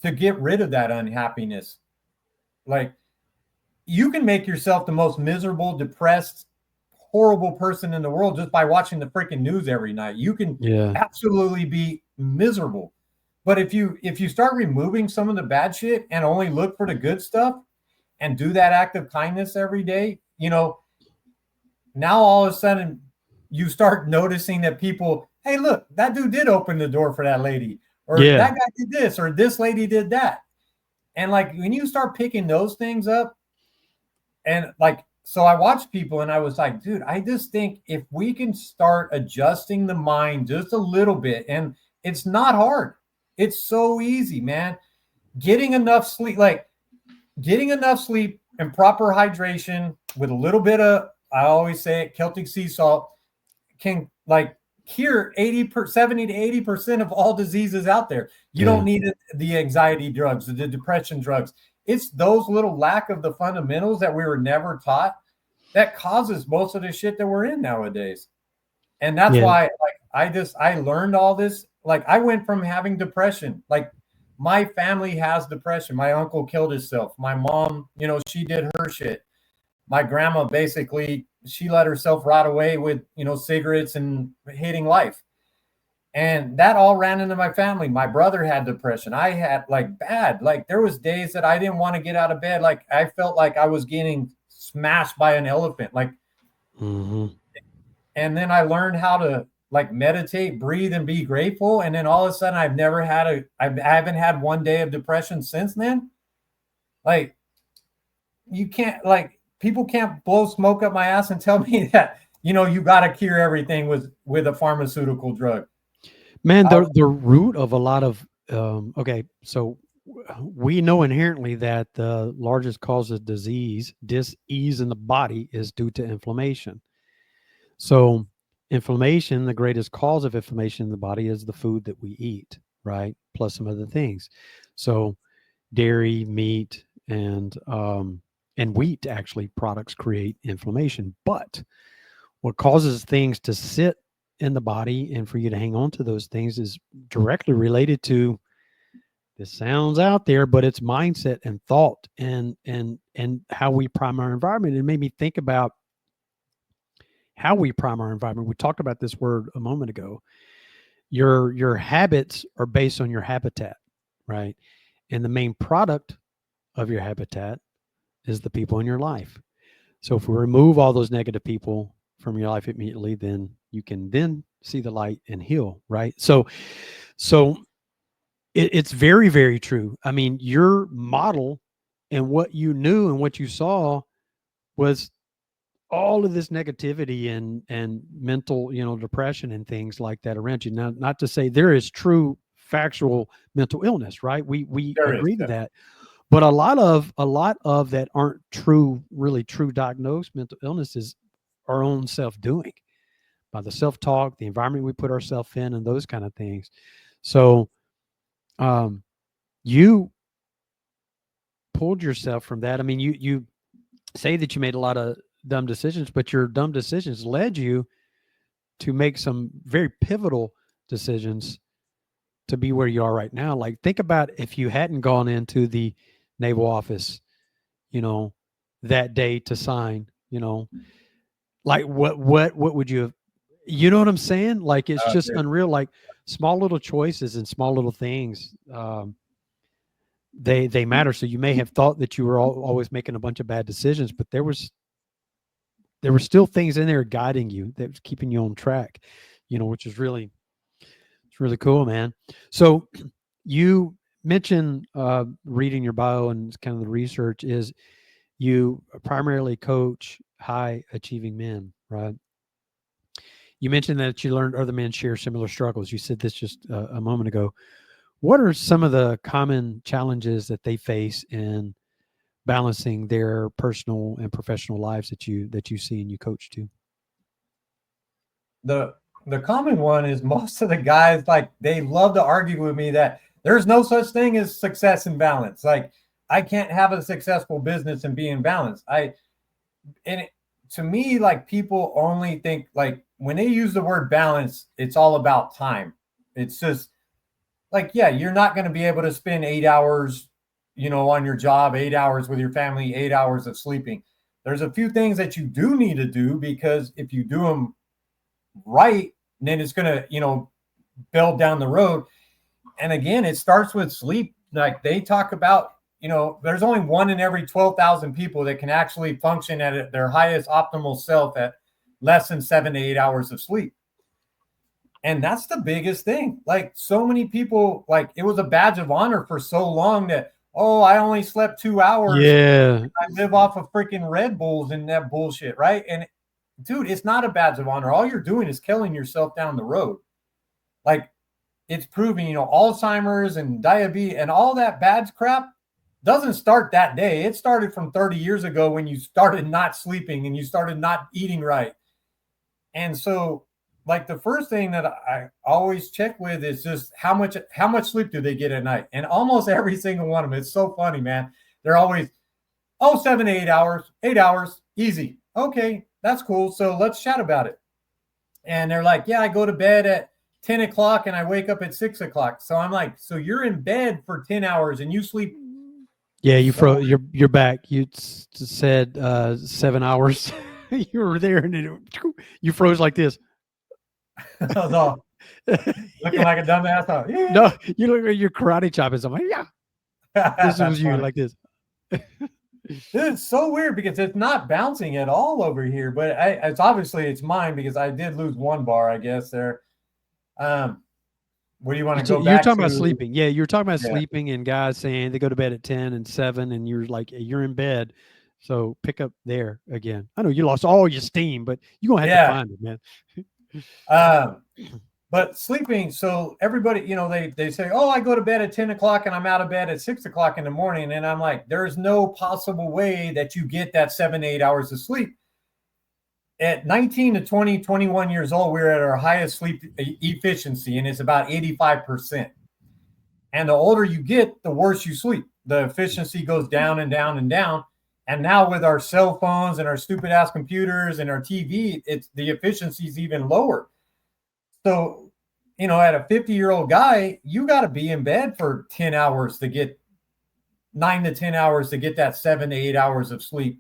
to get rid of that unhappiness. Like, you can make yourself the most miserable, depressed, horrible person in the world just by watching the freaking news every night. You can absolutely be miserable. But if you start removing some of the bad shit and only look for the good stuff and do that act of kindness every day, now all of a sudden you start noticing that people, hey, look, that dude did open the door for that lady, or that guy did this, or this lady did that. And like, when you start picking those things up, and like, so I watched people and I was like, dude, I just think if we can start adjusting the mind just a little bit, and it's not hard. It's so easy, man. Getting enough sleep and proper hydration with a little bit of, I always say it, Celtic sea salt, can like cure 70 to 80% of all diseases out there. You don't need the anxiety drugs, the depression drugs. It's those little lack of the fundamentals that we were never taught that causes most of the shit that we're in nowadays. And that's why, like, I learned all this. Like, I went from having depression, like, my family has depression. My uncle killed himself. My mom, she did her shit. My grandma, basically, she let herself rot away with, cigarettes and hating life. And that all ran into my family. My brother had depression. I had, like, bad. Like, there was days that I didn't want to get out of bed. Like, I felt like I was getting smashed by an elephant. Like, and then I learned how to, like, meditate, breathe, and be grateful. And then all of a sudden, I haven't had one day of depression since then. Like, you can't, like, people can't blow smoke up my ass and tell me that, you got to cure everything with a pharmaceutical drug. Man, the root of a lot of okay, so we know inherently that the largest cause of disease, dis-ease in the body, is due to inflammation. So inflammation, the greatest cause of inflammation in the body is the food that we eat, right? Plus some other things. So dairy, meat, and wheat actually products create inflammation. But what causes things to sit in the body and for you to hang on to those things is directly related to, this sounds out there, but it's mindset and thought and how we prime our environment. It made me think about how we prime our environment. We talked about this word a moment ago. Your habits are based on your habitat, right? And the main product of your habitat is the people in your life. So if we remove all those negative people from your life immediately, then you can then see the light and heal, right? So it's very, very true. I mean, your model and what you knew and what you saw was all of this negativity and mental, depression and things like that around you. Now, not to say there is true factual mental illness, right? We agree to that. But a lot of that aren't really true diagnosed mental illnesses, our own self-doing by the self-talk, the environment we put ourselves in, and those kind of things. So you pulled yourself from that. I mean, you say that you made a lot of dumb decisions, but your dumb decisions led you to make some very pivotal decisions to be where you are right now. Like, think about if you hadn't gone into the naval office, that day to sign, like what would you have, you know what I'm saying? Like, it's just unreal. Like, small little choices and small little things, they matter. So you may have thought that you were always making a bunch of bad decisions, but there were still things in there guiding you that was keeping you on track, which is really, it's really cool, man. So you mentioned reading your bio and kind of the research is you primarily coach high achieving men, right? You mentioned that you learned other men share similar struggles. You said this just a moment ago. What are some of the common challenges that they face in balancing their personal and professional lives that you see and you coach to? The common one is most of the guys, like, they love to argue with me that there's no such thing as success and balance. Like, I can't have a successful business and be in balance. To me, like, people only think, like, when they use the word balance, it's all about time. It's just like, yeah, you're not going to be able to spend 8 hours, on your job, 8 hours with your family, 8 hours of sleeping. There's a few things that you do need to do, because if you do them right, then it's going to, build down the road. And again, it starts with sleep. Like, they talk about, there's only 1 in every 12,000 people that can actually function at their highest optimal self at less than 7 to 8 hours of sleep. And that's the biggest thing. Like, so many people, like, it was a badge of honor for so long that, oh, I only slept 2 hours. Yeah. I live off of freaking Red Bulls and that bullshit, right? And dude, it's not a badge of honor. All you're doing is killing yourself down the road. Like, it's proving, Alzheimer's and diabetes and all that bad crap doesn't start that day. It started from 30 years ago when you started not sleeping and you started not eating right. And so, like, the first thing that I always check with is just how much sleep do they get at night? And almost every single one of them, it's so funny, man. They're always, 7 to 8 hours, 8 hours, easy. Okay, that's cool. So let's chat about it. And they're like, yeah, I go to bed at 10 o'clock and I wake up at 6 o'clock. So I'm like, so you're in bed for 10 hours and you sleep. Yeah, you froze. You're back. You said 7 hours. You were there and you froze like this. I was all looking like a dumbass. Yeah. No, you look like you're karate chopping something. Yeah. This was you, like this. It's so weird because it's not bouncing at all over here, but it's obviously it's mine because I did lose 1 bar, I guess there. What do you want to go back? You're talking about sleeping. Yeah, you're talking about sleeping and guys saying they go to bed at 10 and 7, and you're like, you're in bed So pick up there again. I know you lost all your steam, but you're going to have to find it, man. But sleeping, so everybody, they say, oh, I go to bed at 10 o'clock and I'm out of bed at 6 o'clock in the morning. And I'm like, there's no possible way that you get that 7 to 8 hours of sleep. At 19 to 20, 21 years old, we're at our highest sleep efficiency, and it's about 85%. And the older you get, the worse you sleep. The efficiency goes down and down and down. And now with our cell phones and our stupid ass computers and our TV, the efficiency is even lower. So, at a 50-year-old guy, you got to be in bed for 10 hours to get 9 to 10 hours to get that 7 to 8 hours of sleep.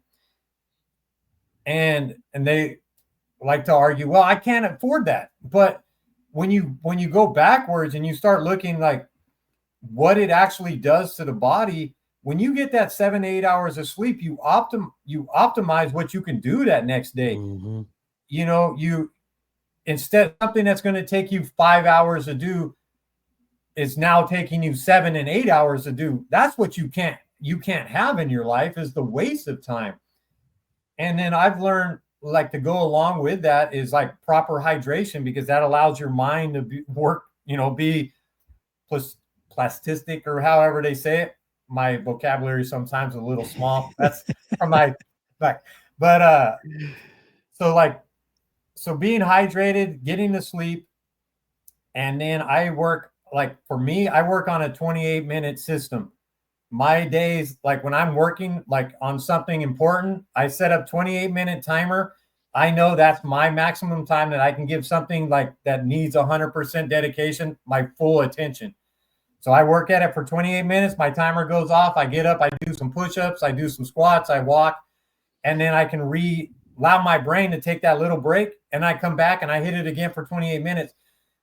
And they like to argue, well, I can't afford that. But when you go backwards and you start looking like what it actually does to the body, when you get that 7 to 8 hours of sleep, you optimize what you can do that next day. Mm-hmm. Instead, something that's going to take you 5 hours to do is now taking you 7 and 8 hours to do. That's what you can't have in your life, is the waste of time. And then I've learned, like, to go along with that is like proper hydration, because that allows your mind to be plastic, or however they say it. My vocabulary is sometimes a little small. That's from my back. But so being hydrated, getting to sleep, and then I work, like, for me, I work on a 28-minute system. My days, like when I'm working like on something important, I set up 28-minute timer. I know that's my maximum time that I can give something like that needs 100% dedication, my full attention. So I work at it for 28 minutes. My timer goes off. I get up. I do some push-ups. I do some squats. I walk. And then I can allow my brain to take that little break. And I come back and I hit it again for 28 minutes.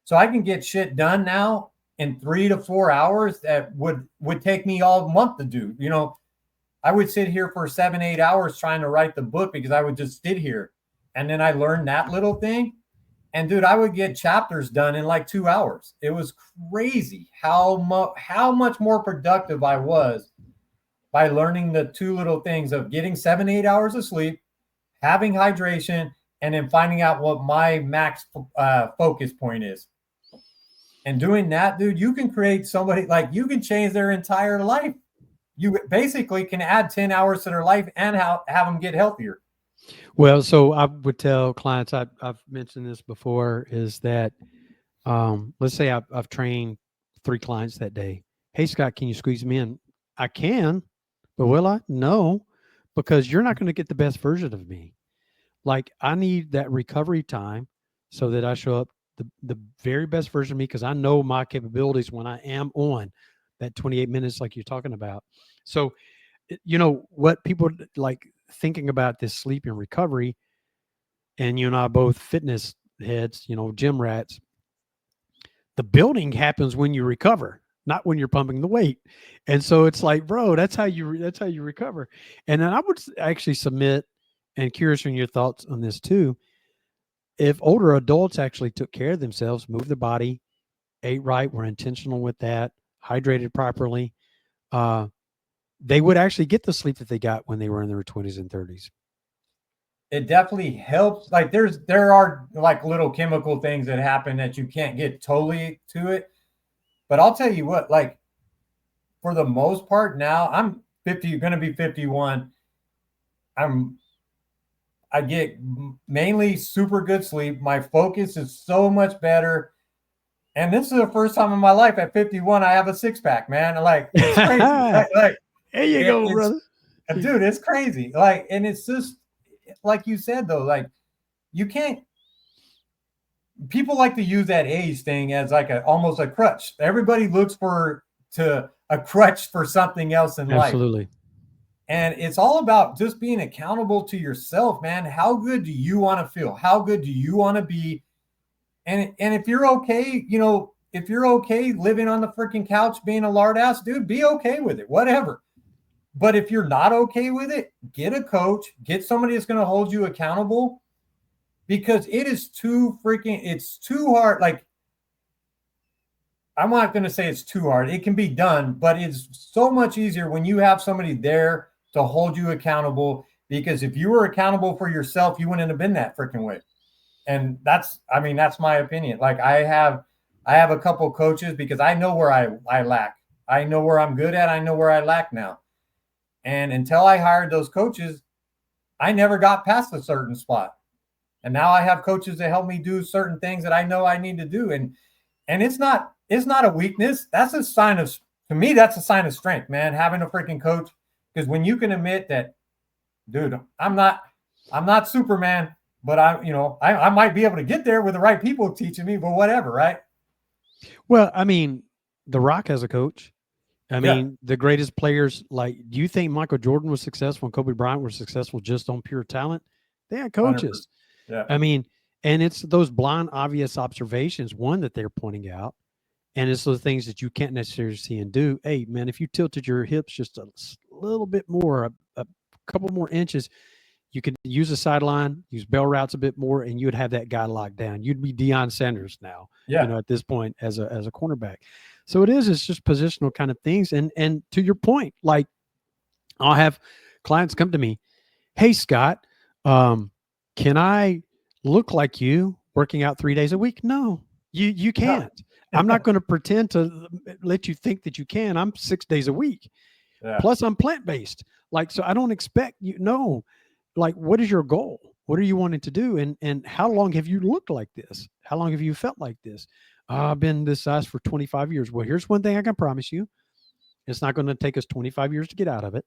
So I can get shit done now in 3 to 4 hours that would take me all month to do. I would sit here for 7, 8 hours trying to write the book, because I would just sit here. And then I learned that little thing. And dude, I would get chapters done in like 2 hours. It was crazy how much more productive I was by learning the two little things of getting 7, 8 hours of sleep, having hydration, and then finding out what my max focus point is. And doing that, dude, you can create somebody, like, you can change their entire life. You basically can add 10 hours to their life and have them get healthier. Well, so I would tell clients, I've mentioned this before, is that let's say I've trained 3 clients that day. Hey, Scott, can you squeeze me in? I can, but will I? No, because you're not going to get the best version of me. Like, I need that recovery time so that I show up the very best version of me, because I know my capabilities when I am on that 28 minutes like you're talking about. So, what people like thinking about this sleep and recovery, and you and I both fitness heads, gym rats, the building happens when you recover, not when you're pumping the weight. And so it's like, bro, that's how you recover. And then I would actually submit, and curious on your thoughts on this too, if older adults actually took care of themselves, moved their body, ate right, were intentional with that, hydrated properly, they would actually get the sleep that they got when they were in their 20s and 30s. It definitely helps. Like, there are like little chemical things that happen that you can't get totally to it. But I'll tell you what, like, for the most part now, I'm 50, going to be 51. I get mainly super good sleep. My focus is so much better. And this is the first time in my life at 51, I have a 6-pack, man. Like, it's crazy. like there you go, brother. Dude, it's crazy. Like, and it's just, like you said, though, like, you can't, people like to use that age thing as like almost a crutch. Everybody looks for a crutch for something else in life. Absolutely. And it's all about just being accountable to yourself, man. How good do you want to feel? How good do you want to be? And if you're okay, if you're okay living on the freaking couch being a lard ass, dude, be okay with it, whatever. But if you're not okay with it, get a coach, get somebody that's going to hold you accountable, because it's too hard. Like, I'm not going to say it's too hard. It can be done, but it's so much easier when you have somebody there to hold you accountable, because if you were accountable for yourself, you wouldn't have been that freaking way. And that's my opinion. Like I have a couple coaches because I know where I lack. I know where I'm good at. I know where I lack now. And until I hired those coaches, I never got past a certain spot. And now I have coaches that help me do certain things that I know I need to do. And it's not a weakness. That's a sign of, to me, that's a sign of strength, man, having a freaking coach. Because when you can admit that, dude, I'm not Superman, but I might be able to get there with the right people teaching me, but whatever, right? Well, I mean, The Rock has a coach. I mean, the greatest players, like, do you think Michael Jordan was successful and Kobe Bryant were successful just on pure talent? They had coaches. 100%. Yeah. I mean, and it's those blind, obvious observations, one, that they're pointing out, and it's those things that you can't necessarily see and do. Hey, man, if you tilted your hips just a little bit more, a couple more inches, you could use a sideline, use bell routes a bit more, and you would have that guy locked down. You'd be Deion Sanders now, at this point as a cornerback. So it's just positional kind of things. And to your point, like, I'll have clients come to me, hey, Scott, can I look like you working out 3 days a week? No, you can't. I'm not going to pretend to let you think that you can. I'm 6 days a week. Yeah. Plus I'm plant-based. Like, so I don't expect you. No, like, what is your goal? What are you wanting to do? And how long have you looked like this? How long have you felt like this? I've been this size for 25 years. Well, here's one thing I can promise you. It's not going to take us 25 years to get out of it.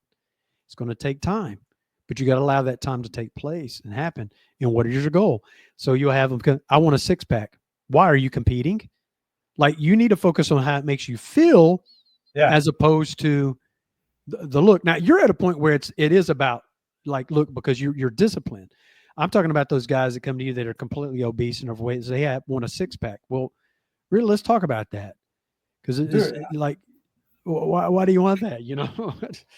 It's going to take time, but you got to allow that time to take place and happen. And what is your goal? So you'll have them, I want a six pack. Why are you competing? Like, you need to focus on how it makes you feel, as opposed to the look. Now you're at a point where it is about, like, look, because you're disciplined. I'm talking about those guys that come to you that are completely obese and overweight. They want a six pack. Well, really, let's talk about that. Because it's like, why do you want that?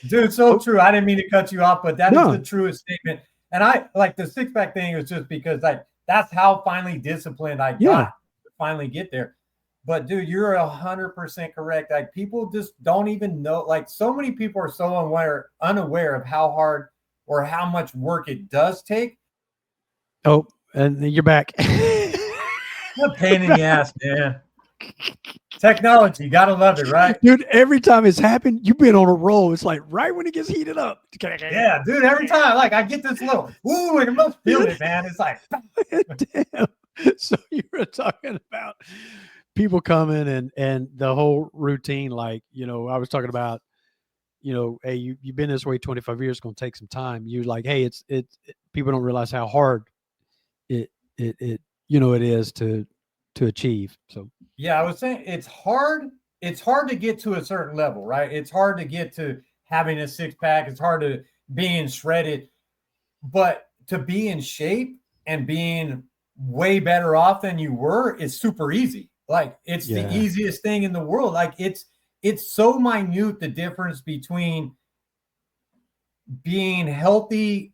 Dude, so true. I didn't mean to cut you off, but that is the truest statement. And I like the six pack thing is just because, like, that's how finally disciplined I got to finally get there. But dude, you're 100% correct. Like, people just don't even know. Like, so many people are so unaware of how hard or how much work it does take. Oh, and you're back. What a pain in the ass, man. Technology, gotta love it, right? Dude, every time it's happened, you've been on a roll. It's like right when it gets heated up. Yeah, dude, every time, like, I get this little, ooh, and I'm not feeling it, man. It's like, damn. So you were talking about people coming and the whole routine. Like, I was talking about, hey, you've been this way 25 years, it's going to take some time. You're like, hey, it's people don't realize how hard it is to achieve. So yeah, I was saying it's hard to get to a certain level, right? It's hard to get to having a six pack. It's hard to being shredded, but to be in shape and being way better off than you were is super easy. Like, it's the easiest thing in the world. Like, it's so minute, the difference between being healthy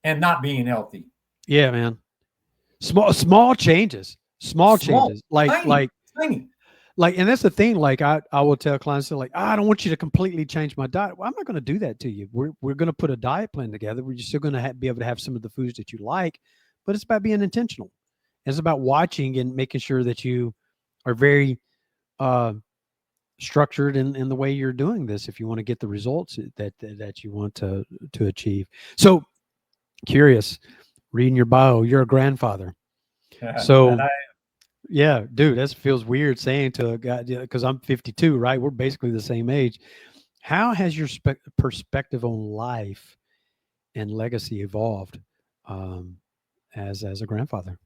and not being healthy. Yeah, man. Small changes. Small changes. Tiny. Like, and that's the thing. Like, I will tell clients, like, I don't want you to completely change my diet. Well, I'm not going to do that to you. We're going to put a diet plan together. We're still going to be able to have some of the foods that you like, but it's about being intentional. It's about watching and making sure that you are very structured in the way you're doing this if you want to get the results that you want to achieve. So, curious, reading your bio, you're a grandfather. So, yeah, dude, that feels weird saying to a guy, because I'm 52, right? We're basically the same age. How has your perspective on life and legacy evolved as a grandfather?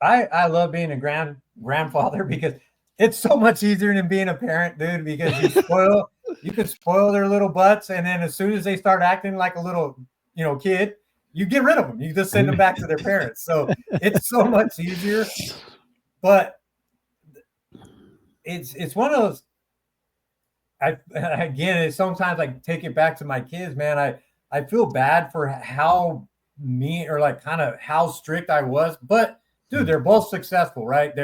I love being a grandfather because it's so much easier than being a parent, dude, because you can spoil their little butts, and then as soon as they start acting like a little, kid, you get rid of them. You just send them back to their parents. So it's so much easier. But it's one of those. It's sometimes I take it back to my kids, man. I feel bad for how mean or like kind of how strict I was. But dude, they're both successful, right?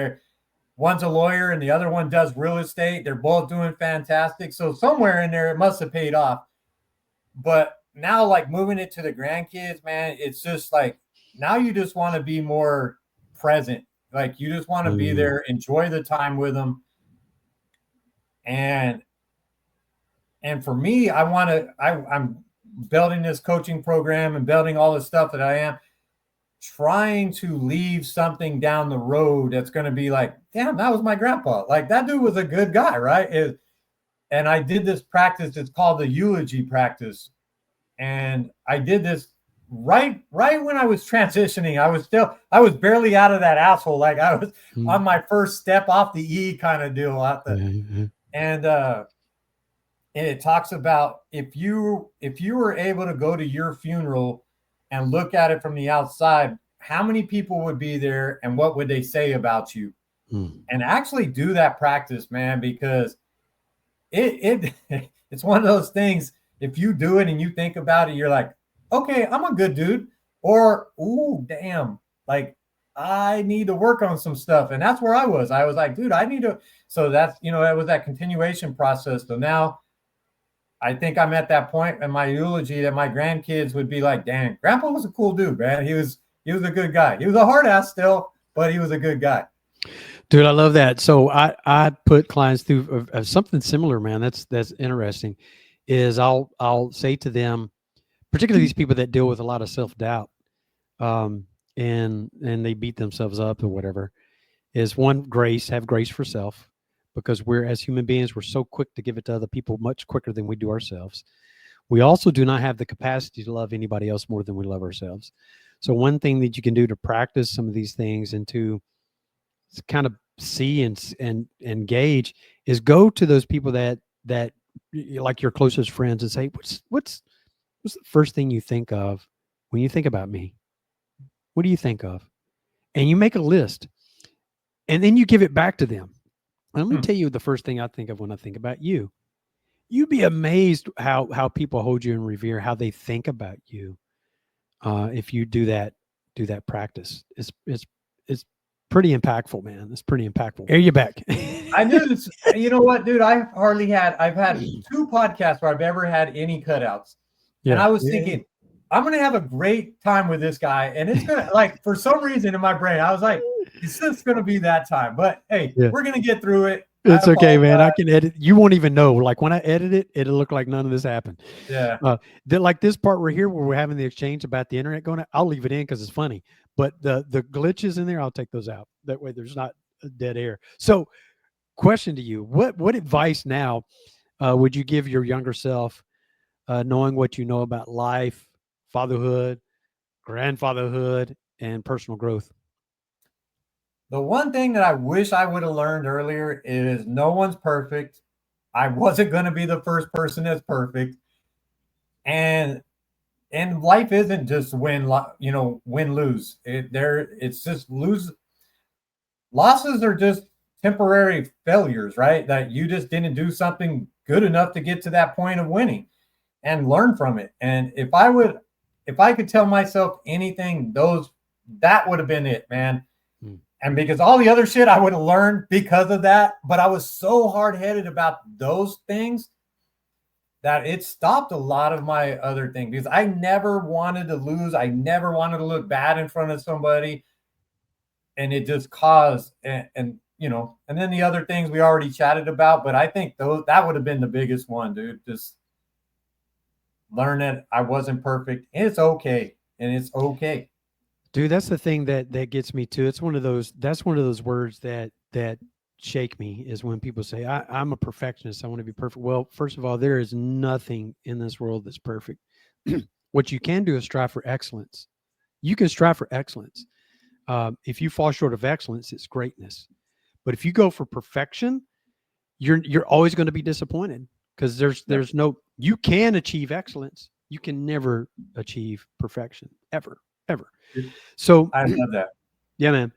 One's a lawyer and the other one does real estate. They're both doing fantastic. So somewhere in there, it must have paid off. but now like moving it to the grandkids, man, it's just like now you just want to be more present. Like you just want to be there, enjoy the time with them. And for me, I'm building this coaching program and building all the stuff that I am trying to leave something down the road that's going to be like, damn, that was my grandpa. Like that dude was a good guy, right? And I did this practice. It's called the eulogy practice. And I did this right when I was transitioning. I was barely out of that asshole. Like I was on my first step off the E kind of deal. And it talks about if you were able to go to your funeral and look at it from the outside, how many people would be there and what would they say about you? And actually do that practice, man, because it's one of those things. If you do it and you think about it, you're like, okay, I'm a good dude, or ooh, damn, like I need to work on some stuff. And that's where I was like, dude, I need to. So that's, that was that continuation process. So now I think I'm at that point in my eulogy that my grandkids would be like, "Dang, Grandpa was a cool dude, man. He was a good guy. He was a hard ass still, but he was a good guy." Dude, I love that. So I put clients through something similar, man. That's interesting. Is I'll say to them, particularly these people that deal with a lot of self-doubt, and they beat themselves up or whatever, is one, have grace for self. Because we're, as human beings, we're so quick to give it to other people much quicker than we do ourselves. We also do not have the capacity to love anybody else more than we love ourselves. So one thing that you can do to practice some of these things and to kind of see and gauge is go to those people that like your closest friends and say, what's the first thing you think of when you think about me? What do you think of? And you make a list, and then you give it back to them. Let me tell you the first thing I think of when I think about you. You'd be amazed how people hold you in revere, how they think about you. If you do that practice, it's pretty impactful, man. It's pretty impactful. Are you back? I knew this. You know what, dude? I've had 2 podcasts where I've ever had any cutouts. Yeah. And I was thinking, I'm going to have a great time with this guy. And it's going to, like, for some reason in my brain, I was like, it's just going to be that time. But hey, we're going to get through it. It's okay, man. I can edit. You won't even know. Like when I edit it, it'll look like none of this happened. Yeah. Like this part right here where we're having the exchange about the internet going out, I'll leave it in because it's funny. But the glitches in there, I'll take those out. That way there's not dead air. So question to you, what advice now would you give your younger self, knowing what you know about life, fatherhood, grandfatherhood, and personal growth? The one thing that I wish I would have learned earlier is no one's perfect. I wasn't going to be the first person that's perfect. And life isn't just win, lose. It's just lose. Losses are just temporary failures, right? That you just didn't do something good enough to get to that point of winning and learn from it. And if I could tell myself anything, that would have been it, man. And because all the other shit I would have learned because of that, but I was so hard-headed about those things that it stopped a lot of my other things, because I never wanted to lose. I never wanted to look bad in front of somebody. And it just caused, and then the other things we already chatted about, but I think that would have been the biggest one, dude. Just learn that I wasn't perfect. And it's okay. Dude, that's the thing that gets me too. That's one of those words that shake me, is when people say, I'm a perfectionist. I want to be perfect. Well, first of all, there is nothing in this world that's perfect. What you can do is strive for excellence. You can strive for excellence. If you fall short of excellence, it's greatness. But if you go for perfection, you're always going to be disappointed, because there's no, you can achieve excellence. You can never achieve perfection, ever. So I love that. Yeah, man.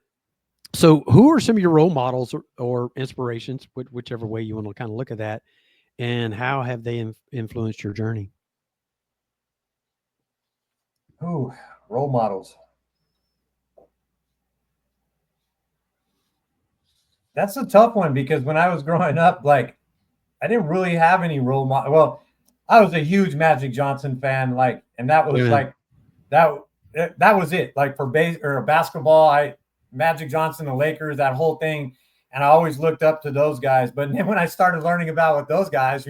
So who are some of your role models or inspirations, whichever way you want to kind of look at that, and how have they influenced your journey? Ooh, role models. That's a tough one, because when I was growing up, like, I didn't really have any role model. Well, I was a huge Magic Johnson fan, like, and that was Yeah. like that that was it. Like for basketball, I Magic Johnson, the Lakers, that whole thing, and I always looked up to those guys. But then when I started learning about what those guys,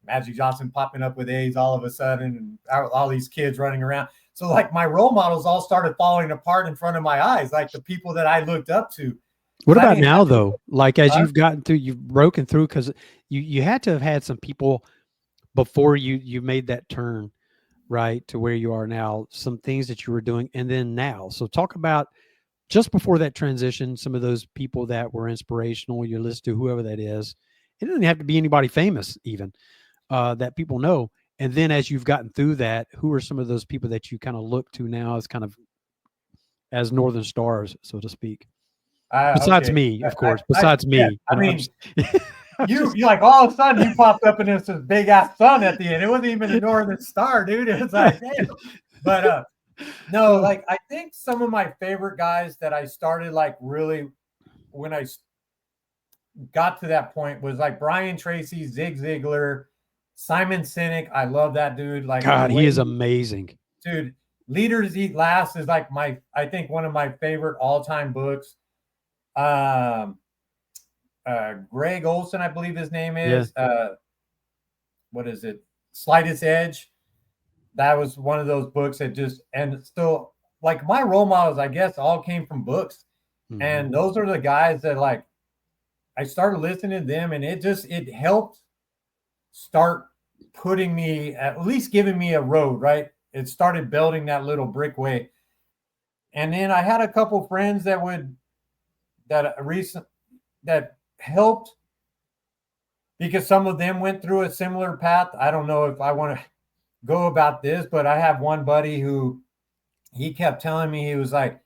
Magic Johnson popping up with AIDS all of a sudden, and all these kids running around. So like my role models all started falling apart in front of my eyes, like the people that I looked up to. What I about didn't now have though? Like as huh? you've gotten through, you've broken through, because you had to have had some people before you made that turn, right, to where you are now, some things that you were doing, and then now. So talk about just before that transition, some of those people that were inspirational, you listen to whoever that is. It doesn't have to be anybody famous even, that people know. And then as you've gotten through that, who are some of those people that you kind of look to now as kind of as Northern Stars, so to speak? Besides Okay. me, of course. I Besides yeah. me, I I'm mean, just, I'm just you like all of a sudden you popped up and it's this big ass sun at the end. It wasn't even a northern star, dude. It was like, damn. But no, like I think some of my favorite guys that I started like really when I got to that point was like Brian Tracy, Zig Ziglar, Simon Sinek. I love that dude. Like the God, he way is amazing. dude, Leaders Eat Last is like I think one of my favorite all-time books. Um Greg Olson, I believe his name Yeah. is. What is it? Slightest Edge. That was one of those books that just and still like my role models, I guess, all came from books. Mhm. And those are the guys that like I started listening to them and it helped start putting me at least giving me a road, right? It started building that little brick way. And then I had a couple friends that helped because some of them went through a similar path. I don't know if I want to go about this, but I have one buddy who he kept telling me, he was like,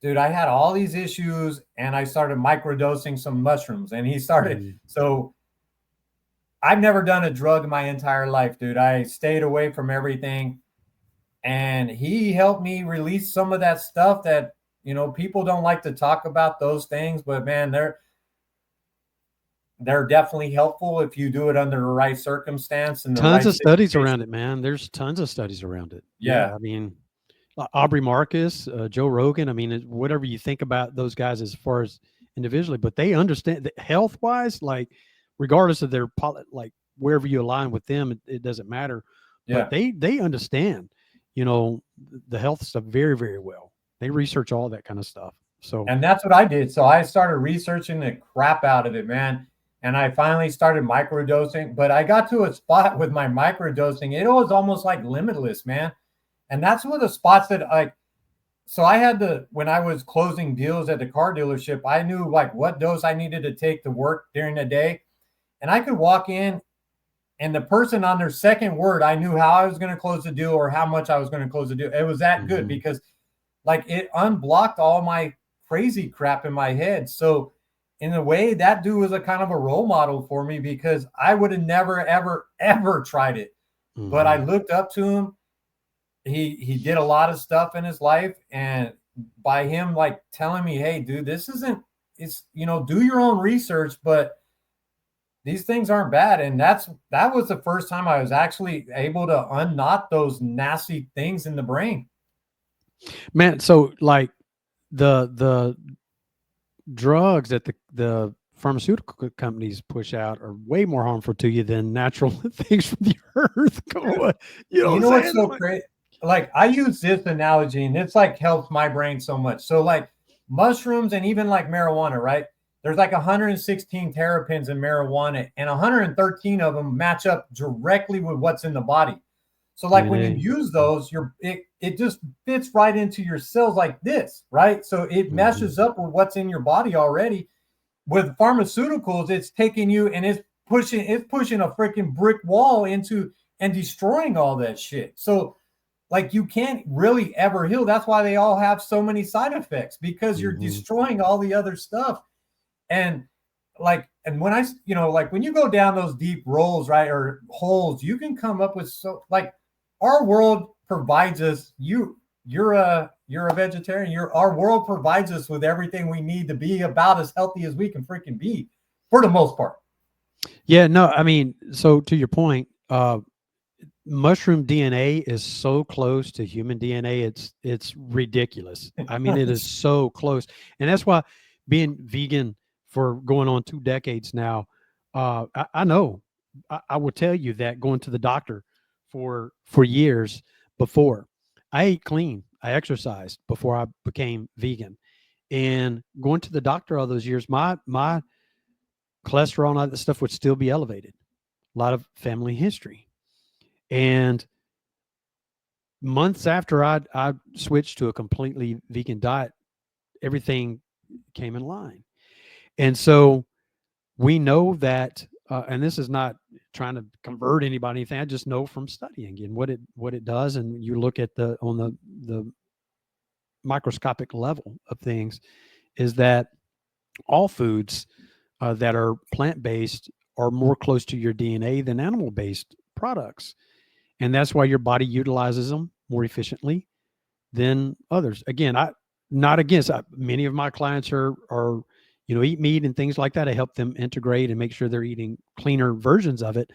dude, I had all these issues and I started microdosing some mushrooms. And he started, Mhm. so I've never done a drug in my entire life, dude. I stayed away from everything. And he helped me release some of that stuff that, people don't like to talk about those things, but man, they're definitely helpful if you do it under the right circumstance and the Tons right of studies situation. around it, man. There's tons of studies around it. Yeah, Yeah. I mean, Aubrey Marcus, Joe Rogan. I mean, whatever you think about those guys as far as individually, but they understand that health wise, like regardless of their like wherever you align with them, it doesn't matter. But Yeah. they understand, the health stuff very, very well. They research all that kind of stuff. So And that's what I did. So I started researching the crap out of it, man. And I finally started microdosing, but I got to a spot with my microdosing. It was almost like limitless, man. And that's one of the spots that so I had when I was closing deals at the car dealership, I knew like what dose I needed to take to work during the day. And I could walk in and the person on their second word, I knew how I was going to close the deal or how much I was going to close the deal. It was that good mhm. because like it unblocked all my crazy crap in my head. So in a way, that dude was a kind of a role model for me because I would have never, ever, ever tried it. But I Mhm. looked up to him. He did a lot of stuff in his life, and by him like telling me, "Hey, dude, this isn't. It's do your own research, but these things aren't bad." And that was the first time I was actually able to unknot those nasty things in the brain. Man, so like the drugs that the pharmaceutical companies push out are way more harmful to you than natural things from the earth. Come on, you know what You I'm know what's saying? so Like, crazy? Like I use this analogy, and it's like helps my brain so much. So like mushrooms and even like marijuana, right? There's like 116 terpenes in marijuana, and 113 of them match up directly with what's in the body. So like when you DNA. use those, it just fits right into your cells like this, right? So it Mhm. meshes up with what's in your body already. With pharmaceuticals, it's taking you and it's pushing a freaking brick wall into and destroying all that shit. So like you can't really ever heal. That's why they all have so many side effects because you're Mhm. destroying all the other stuff. And and when like when you go down those deep rolls, right, or holes, you can come up with so like our world provides us you're a vegetarian. Our world provides us with everything we need to be about as healthy as we can freaking be for the most part. Yeah, no, I mean, so to your point, mushroom DNA is so close to human DNA. It's ridiculous. I mean, it is so close. And that's why being vegan for going on 2 decades now, I know I will tell you that going to the doctor for years before, I ate clean. I exercised before I became vegan. And going to the doctor all those years, my cholesterol and all that stuff would still be elevated. A lot of family history. And months after I switched to a completely vegan diet, everything came in line. And so we know that, and this is not trying to convert anybody, anything. I just know from studying and what it does. And you look at on the microscopic level of things, is that all foods that are plant-based are more close to your DNA than animal-based products. And that's why your body utilizes them more efficiently than others. Again, not against many of my clients are eat meat and things like that. I help them integrate and make sure they're eating cleaner versions of it.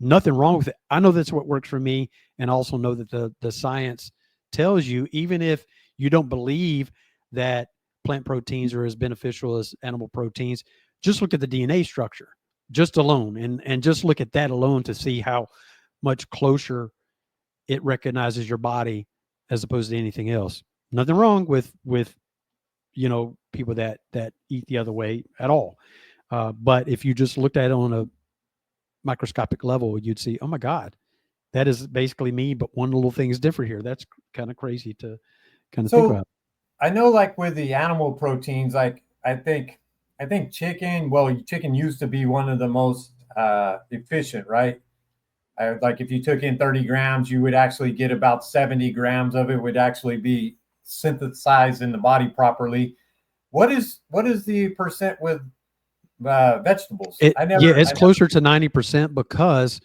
Nothing wrong with it. I know that's what works for me, and also know that the science tells you, even if you don't believe that plant proteins are as beneficial as animal proteins, just look at the DNA structure just alone, and just look at that alone to see how much closer it recognizes your body as opposed to anything else. Nothing wrong with people that eat the other way at all. But if you just looked at it on a microscopic level, you'd see, oh my God, that is basically me, but one little thing is different here. That's kind of crazy to kind of think about. I know, like with the animal proteins, like I think chicken. Well, chicken used to be one of the most efficient, right? Like if you took in 30 grams, you would actually get about 70 grams of it would actually be synthesized in the body properly. What is the percent with vegetables? It's closer to 90% because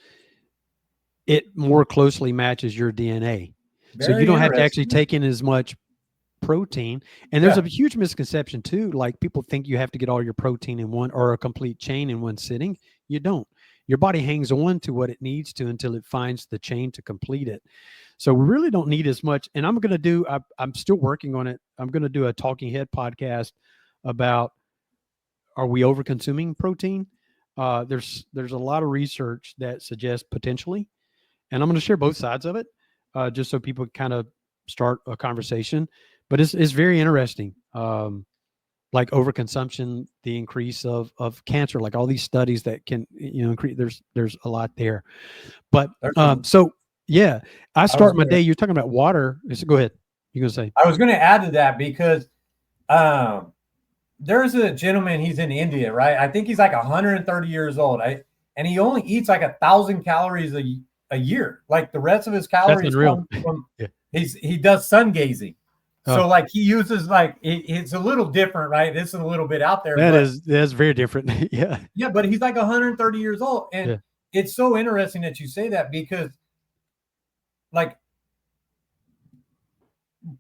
it more closely matches your DNA. So you don't have to actually take in as much protein. And there's a huge misconception too. Like people think you have to get all your protein in one, or a complete chain in one sitting. You don't. Your body hangs on to what it needs to until it finds the chain to complete it. So we really don't need as much. And I'm still working on it. I'm going to do a talking head podcast about, are we over consuming protein? There's a lot of research that suggests potentially, and I'm going to share both sides of it, just so people kind of start a conversation. But it's very interesting. Like overconsumption, the increase of cancer, like all these studies that can increase. There's a lot there. But so yeah, I start my day. You're talking about water. Go ahead. You're gonna say. I was going to add to that because there's a gentleman. He's in India, right? I think he's like 130 years old. And he only eats like 1,000 calories a year. Like the rest of his calories come from he does sun gazing. So like he uses it's a little different, right? This is a little bit out there. That's very different. Yeah. Yeah, but he's like 130 years old. And it's so interesting that you say that, because like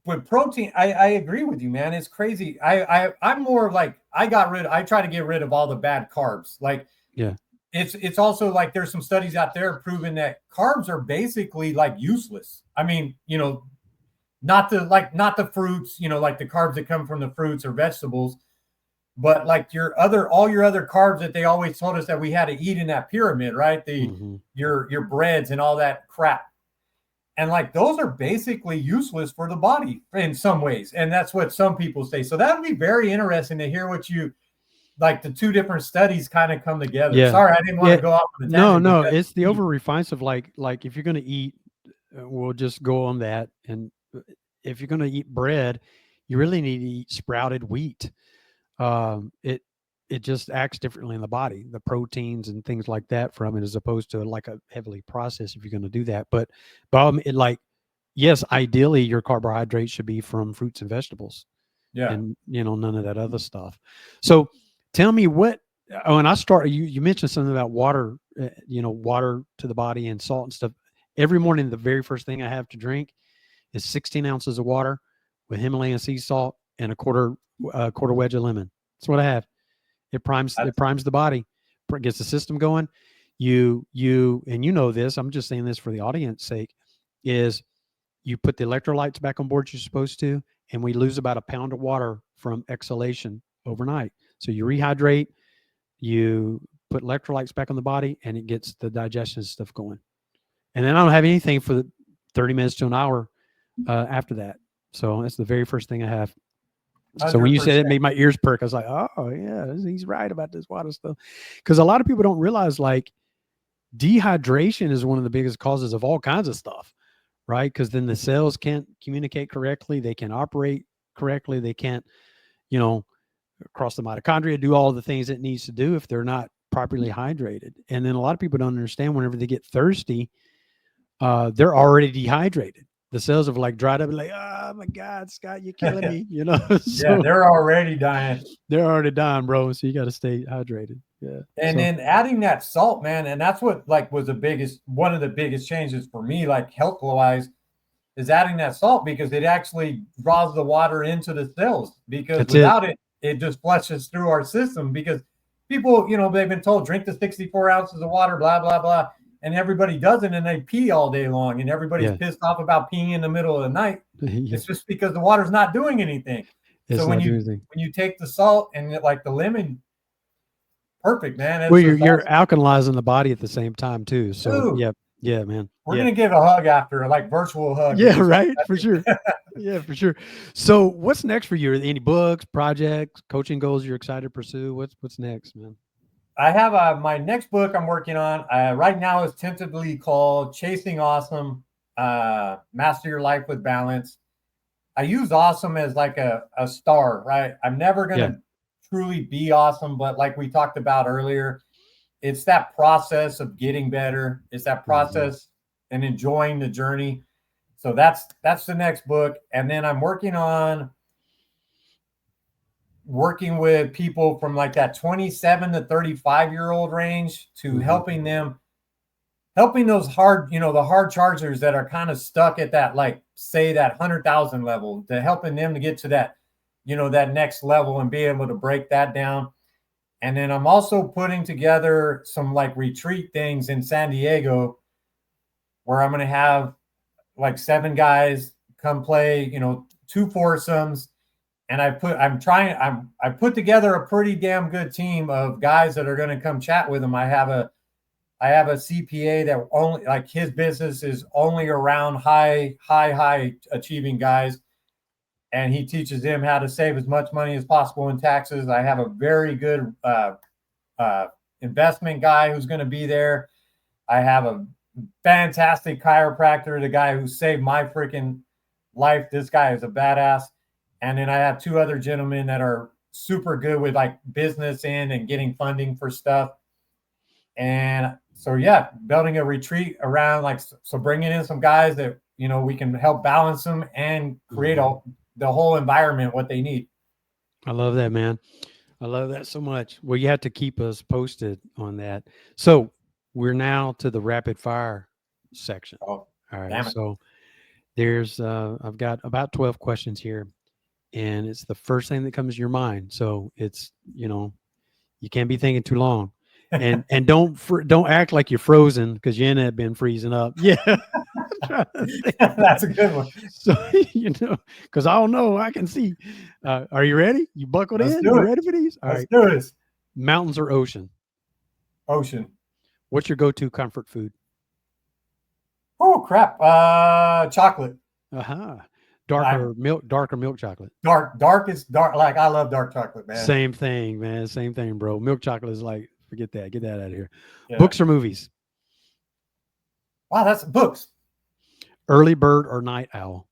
with protein, I agree with you, man. It's crazy. I'm more like I try to get rid of all the bad carbs. Like it's also like there's some studies out there proving that carbs are basically like useless. I mean, not the fruits, like the carbs that come from the fruits or vegetables, but like all your other carbs that they always told us that we had to eat in that pyramid, right? Your breads and all that crap. And like those are basically useless for the body in some ways. And that's what some people say. So that would be very interesting to hear what like the two different studies kind of come together. Yeah. Sorry, I didn't want to go off on a tangent. No, it's the over refined of like if you're going to eat, we'll just go on that. And if you're going to eat bread, you really need to eat sprouted wheat. It just acts differently in the body, the proteins and things like that from it, as opposed to like a heavily processed if you're going to do that. But yes, ideally your carbohydrates should be from fruits and vegetables. Yeah. And none of that other stuff. So tell me you mentioned something about water, water to the body and salt and stuff. Every morning, the very first thing I have to drink is 16 ounces of water with Himalayan sea salt and a quarter wedge of lemon. That's what I have. It primes the body, gets the system going. you and you know this, I'm just saying this for the audience sake, is you put the electrolytes back on board you're supposed to, and we lose about a pound of water from exhalation overnight. So you rehydrate, you put electrolytes back on the body, and it gets the digestion stuff going. And then I don't have anything for the 30 minutes to an hour after that. So that's the very first thing I have. So when you said it, made my ears perk. I was like, oh yeah, he's right about this water stuff. Because a lot of people don't realize, like, dehydration is one of the biggest causes of all kinds of stuff, right? Because then the cells can't communicate correctly. They can't operate correctly. They can't, cross the mitochondria, do all the things it needs to do if they're not properly hydrated. And then a lot of people don't understand, whenever they get thirsty, they're already dehydrated. The cells have like dried up, like, oh my God, Scott, you're killing me, So yeah, they're already dying. They're already dying, bro. So you got to stay hydrated. Yeah. And then adding that salt, man, and that's what like was one of the biggest changes for me, like health wise, is adding that salt, because it actually draws the water into the cells, because without it, it just flushes through our system. Because people, they've been told drink the 64 ounces of water, blah, blah, blah. And everybody doesn't, and they pee all day long, and everybody's pissed off about peeing in the middle of the night. It's just because the water's not doing anything. So when you take the salt and like the lemon, perfect, man. Well, you're alkalizing the body at the same time too. So dude, yeah, man. We're gonna give a hug after, like virtual hug. Yeah, right, for sure. Yeah, for sure. So what's next for you? Any books, projects, coaching goals you're excited to pursue? What's next, man? I have my next book I'm working on right now is tentatively called Chasing Awesome, Master Your Life with Balance. I use awesome as like a star, right? I'm never going to truly be awesome, but like we talked about earlier, it's that process of getting better. It's that process and enjoying the journey. So that's the next book. And then I'm working with people from like that 27 to 35-year-old range to helping those hard, the hard chargers that are kind of stuck at that, like say that 100,000 level, to helping them to get to that, that next level and be able to break that down. And then I'm also putting together some like retreat things in San Diego, where I'm going to have like 7 guys come play, 2 foursomes. And I put together a pretty damn good team of guys that are going to come chat with them. I have a CPA that only, like, his business is only around high achieving guys. And he teaches them how to save as much money as possible in taxes. I have a very good investment guy who's going to be there. I have a fantastic chiropractor, the guy who saved my freaking life. This guy is a badass. And then I have 2 other gentlemen that are super good with like business and getting funding for stuff. And so, building a retreat around, like, so bringing in some guys that, we can help balance them and create the whole environment, what they need. I love that, man. I love that so much. Well, you have to keep us posted on that. So we're now to the rapid fire section. Oh, all right. So there's, I've got about 12 questions here. And it's the first thing that comes to your mind. So it's, you can't be thinking too long, and don't act like you're frozen, because you end up being freezing up. Yeah. That's a good one. So, because I don't know, I can see. Are you ready? You buckled in? You ready for these? All right. Let's do this. Mountains or ocean? Ocean. What's your go-to comfort food? Oh, crap. Chocolate. Dark or milk chocolate? Dark is dark. Like, I love dark chocolate, man. Same thing, man. Same thing, bro. Milk chocolate is like, forget that. Get that out of here. Yeah. Books or movies? Wow, that's books. Early bird or night owl?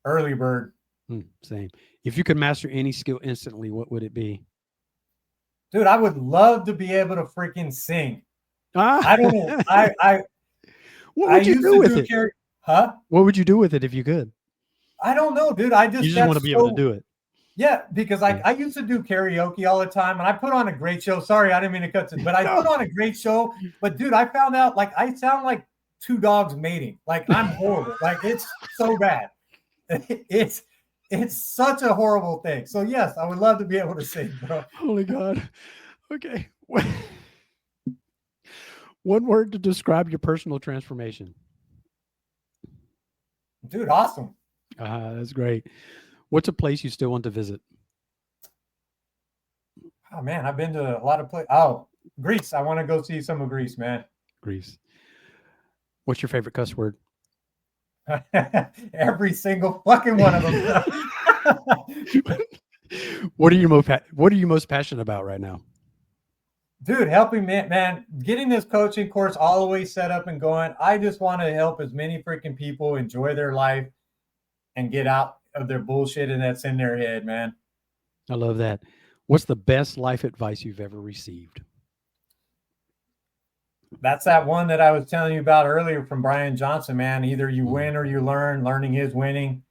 Early bird. Same. If you could master any skill instantly, what would it be? Dude, I would love to be able to freaking sing. I don't know. What would you do with it? What would you do with it if you could? I don't know, dude. You just want to be able to do it. Yeah, because I used to do karaoke all the time, and I put on a great show. Sorry, I didn't mean to cut it, but I put on a great show. But dude, I found out, like, I sound like 2 dogs mating. Like, I'm horrible. Like, it's so bad. It's such a horrible thing. So yes, I would love to be able to sing, bro. Holy God. Okay. One word to describe your personal transformation. Dude, awesome. That's great. What's a place you still want to visit? Oh man, I've been to a lot of places. Oh, Greece. I want to go see some of Greece, man. Greece. What's your favorite cuss word? Every single fucking one of them. What are you most passionate about right now? Dude, helping man, getting this coaching course all the way set up and going. I just want to help as many freaking people enjoy their life and get out of their bullshit and that's in their head, man. I love that. What's the best life advice you've ever received? That's that one that I was telling you about earlier from Brian Johnson, man. Either you win or you learn. Learning is winning.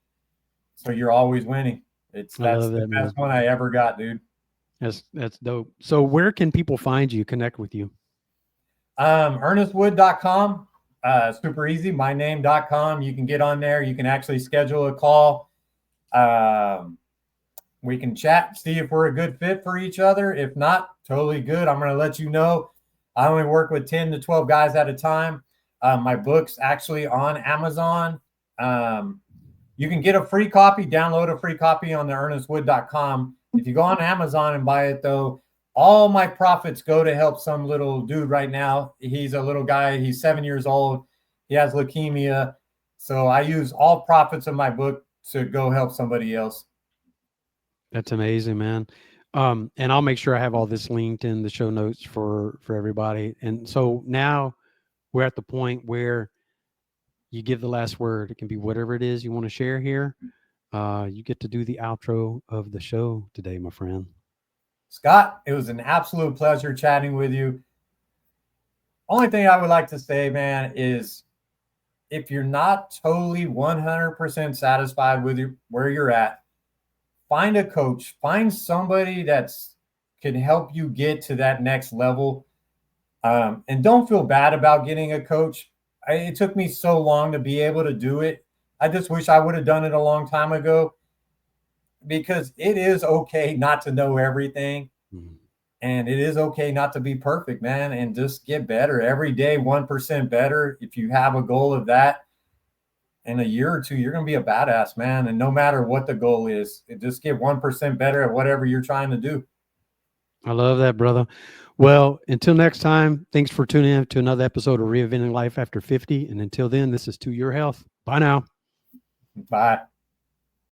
So you're always winning. That's the best one I ever got, dude. That's dope. So where can people find you, connect with you? ErnestWood.com. Super easy. myname.com. You can get on there. You can actually schedule a call. We can chat, see if we're a good fit for each other. If not, totally good. I'm going to let you know. I only work with 10 to 12 guys at a time. My book's actually on Amazon. You can get a free copy, download a free copy on the ErnestWood.com. If you go on Amazon and buy it, though, all my profits go to help some little dude right now. He's a little guy. He's 7 years old. He has leukemia. So I use all profits of my book to go help somebody else. That's amazing, man. And I'll make sure I have all this linked in the show notes for everybody. And so now we're at the point where you give the last word. It can be whatever it is you want to share here. You get to do the outro of the show today, my friend. Scott, it was an absolute pleasure chatting with you. Only thing I would like to say, man, is if you're not totally 100% satisfied with where you're at, find a coach, find somebody that's can help you get to that next level. And don't feel bad about getting a coach. It took me so long to be able to do it. I just wish I would have done it a long time ago, because it is okay not to know everything. Mm-hmm. And it is okay not to be perfect, man, and just get better every day, 1% better. If you have a goal of that, in a year or two, you're going to be a badass, man. And no matter what the goal is, just get 1% better at whatever you're trying to do. I love that, brother. Well, until next time, thanks for tuning in to another episode of Reinventing Life After 50. And until then, this is To Your Health. Bye now. Bye.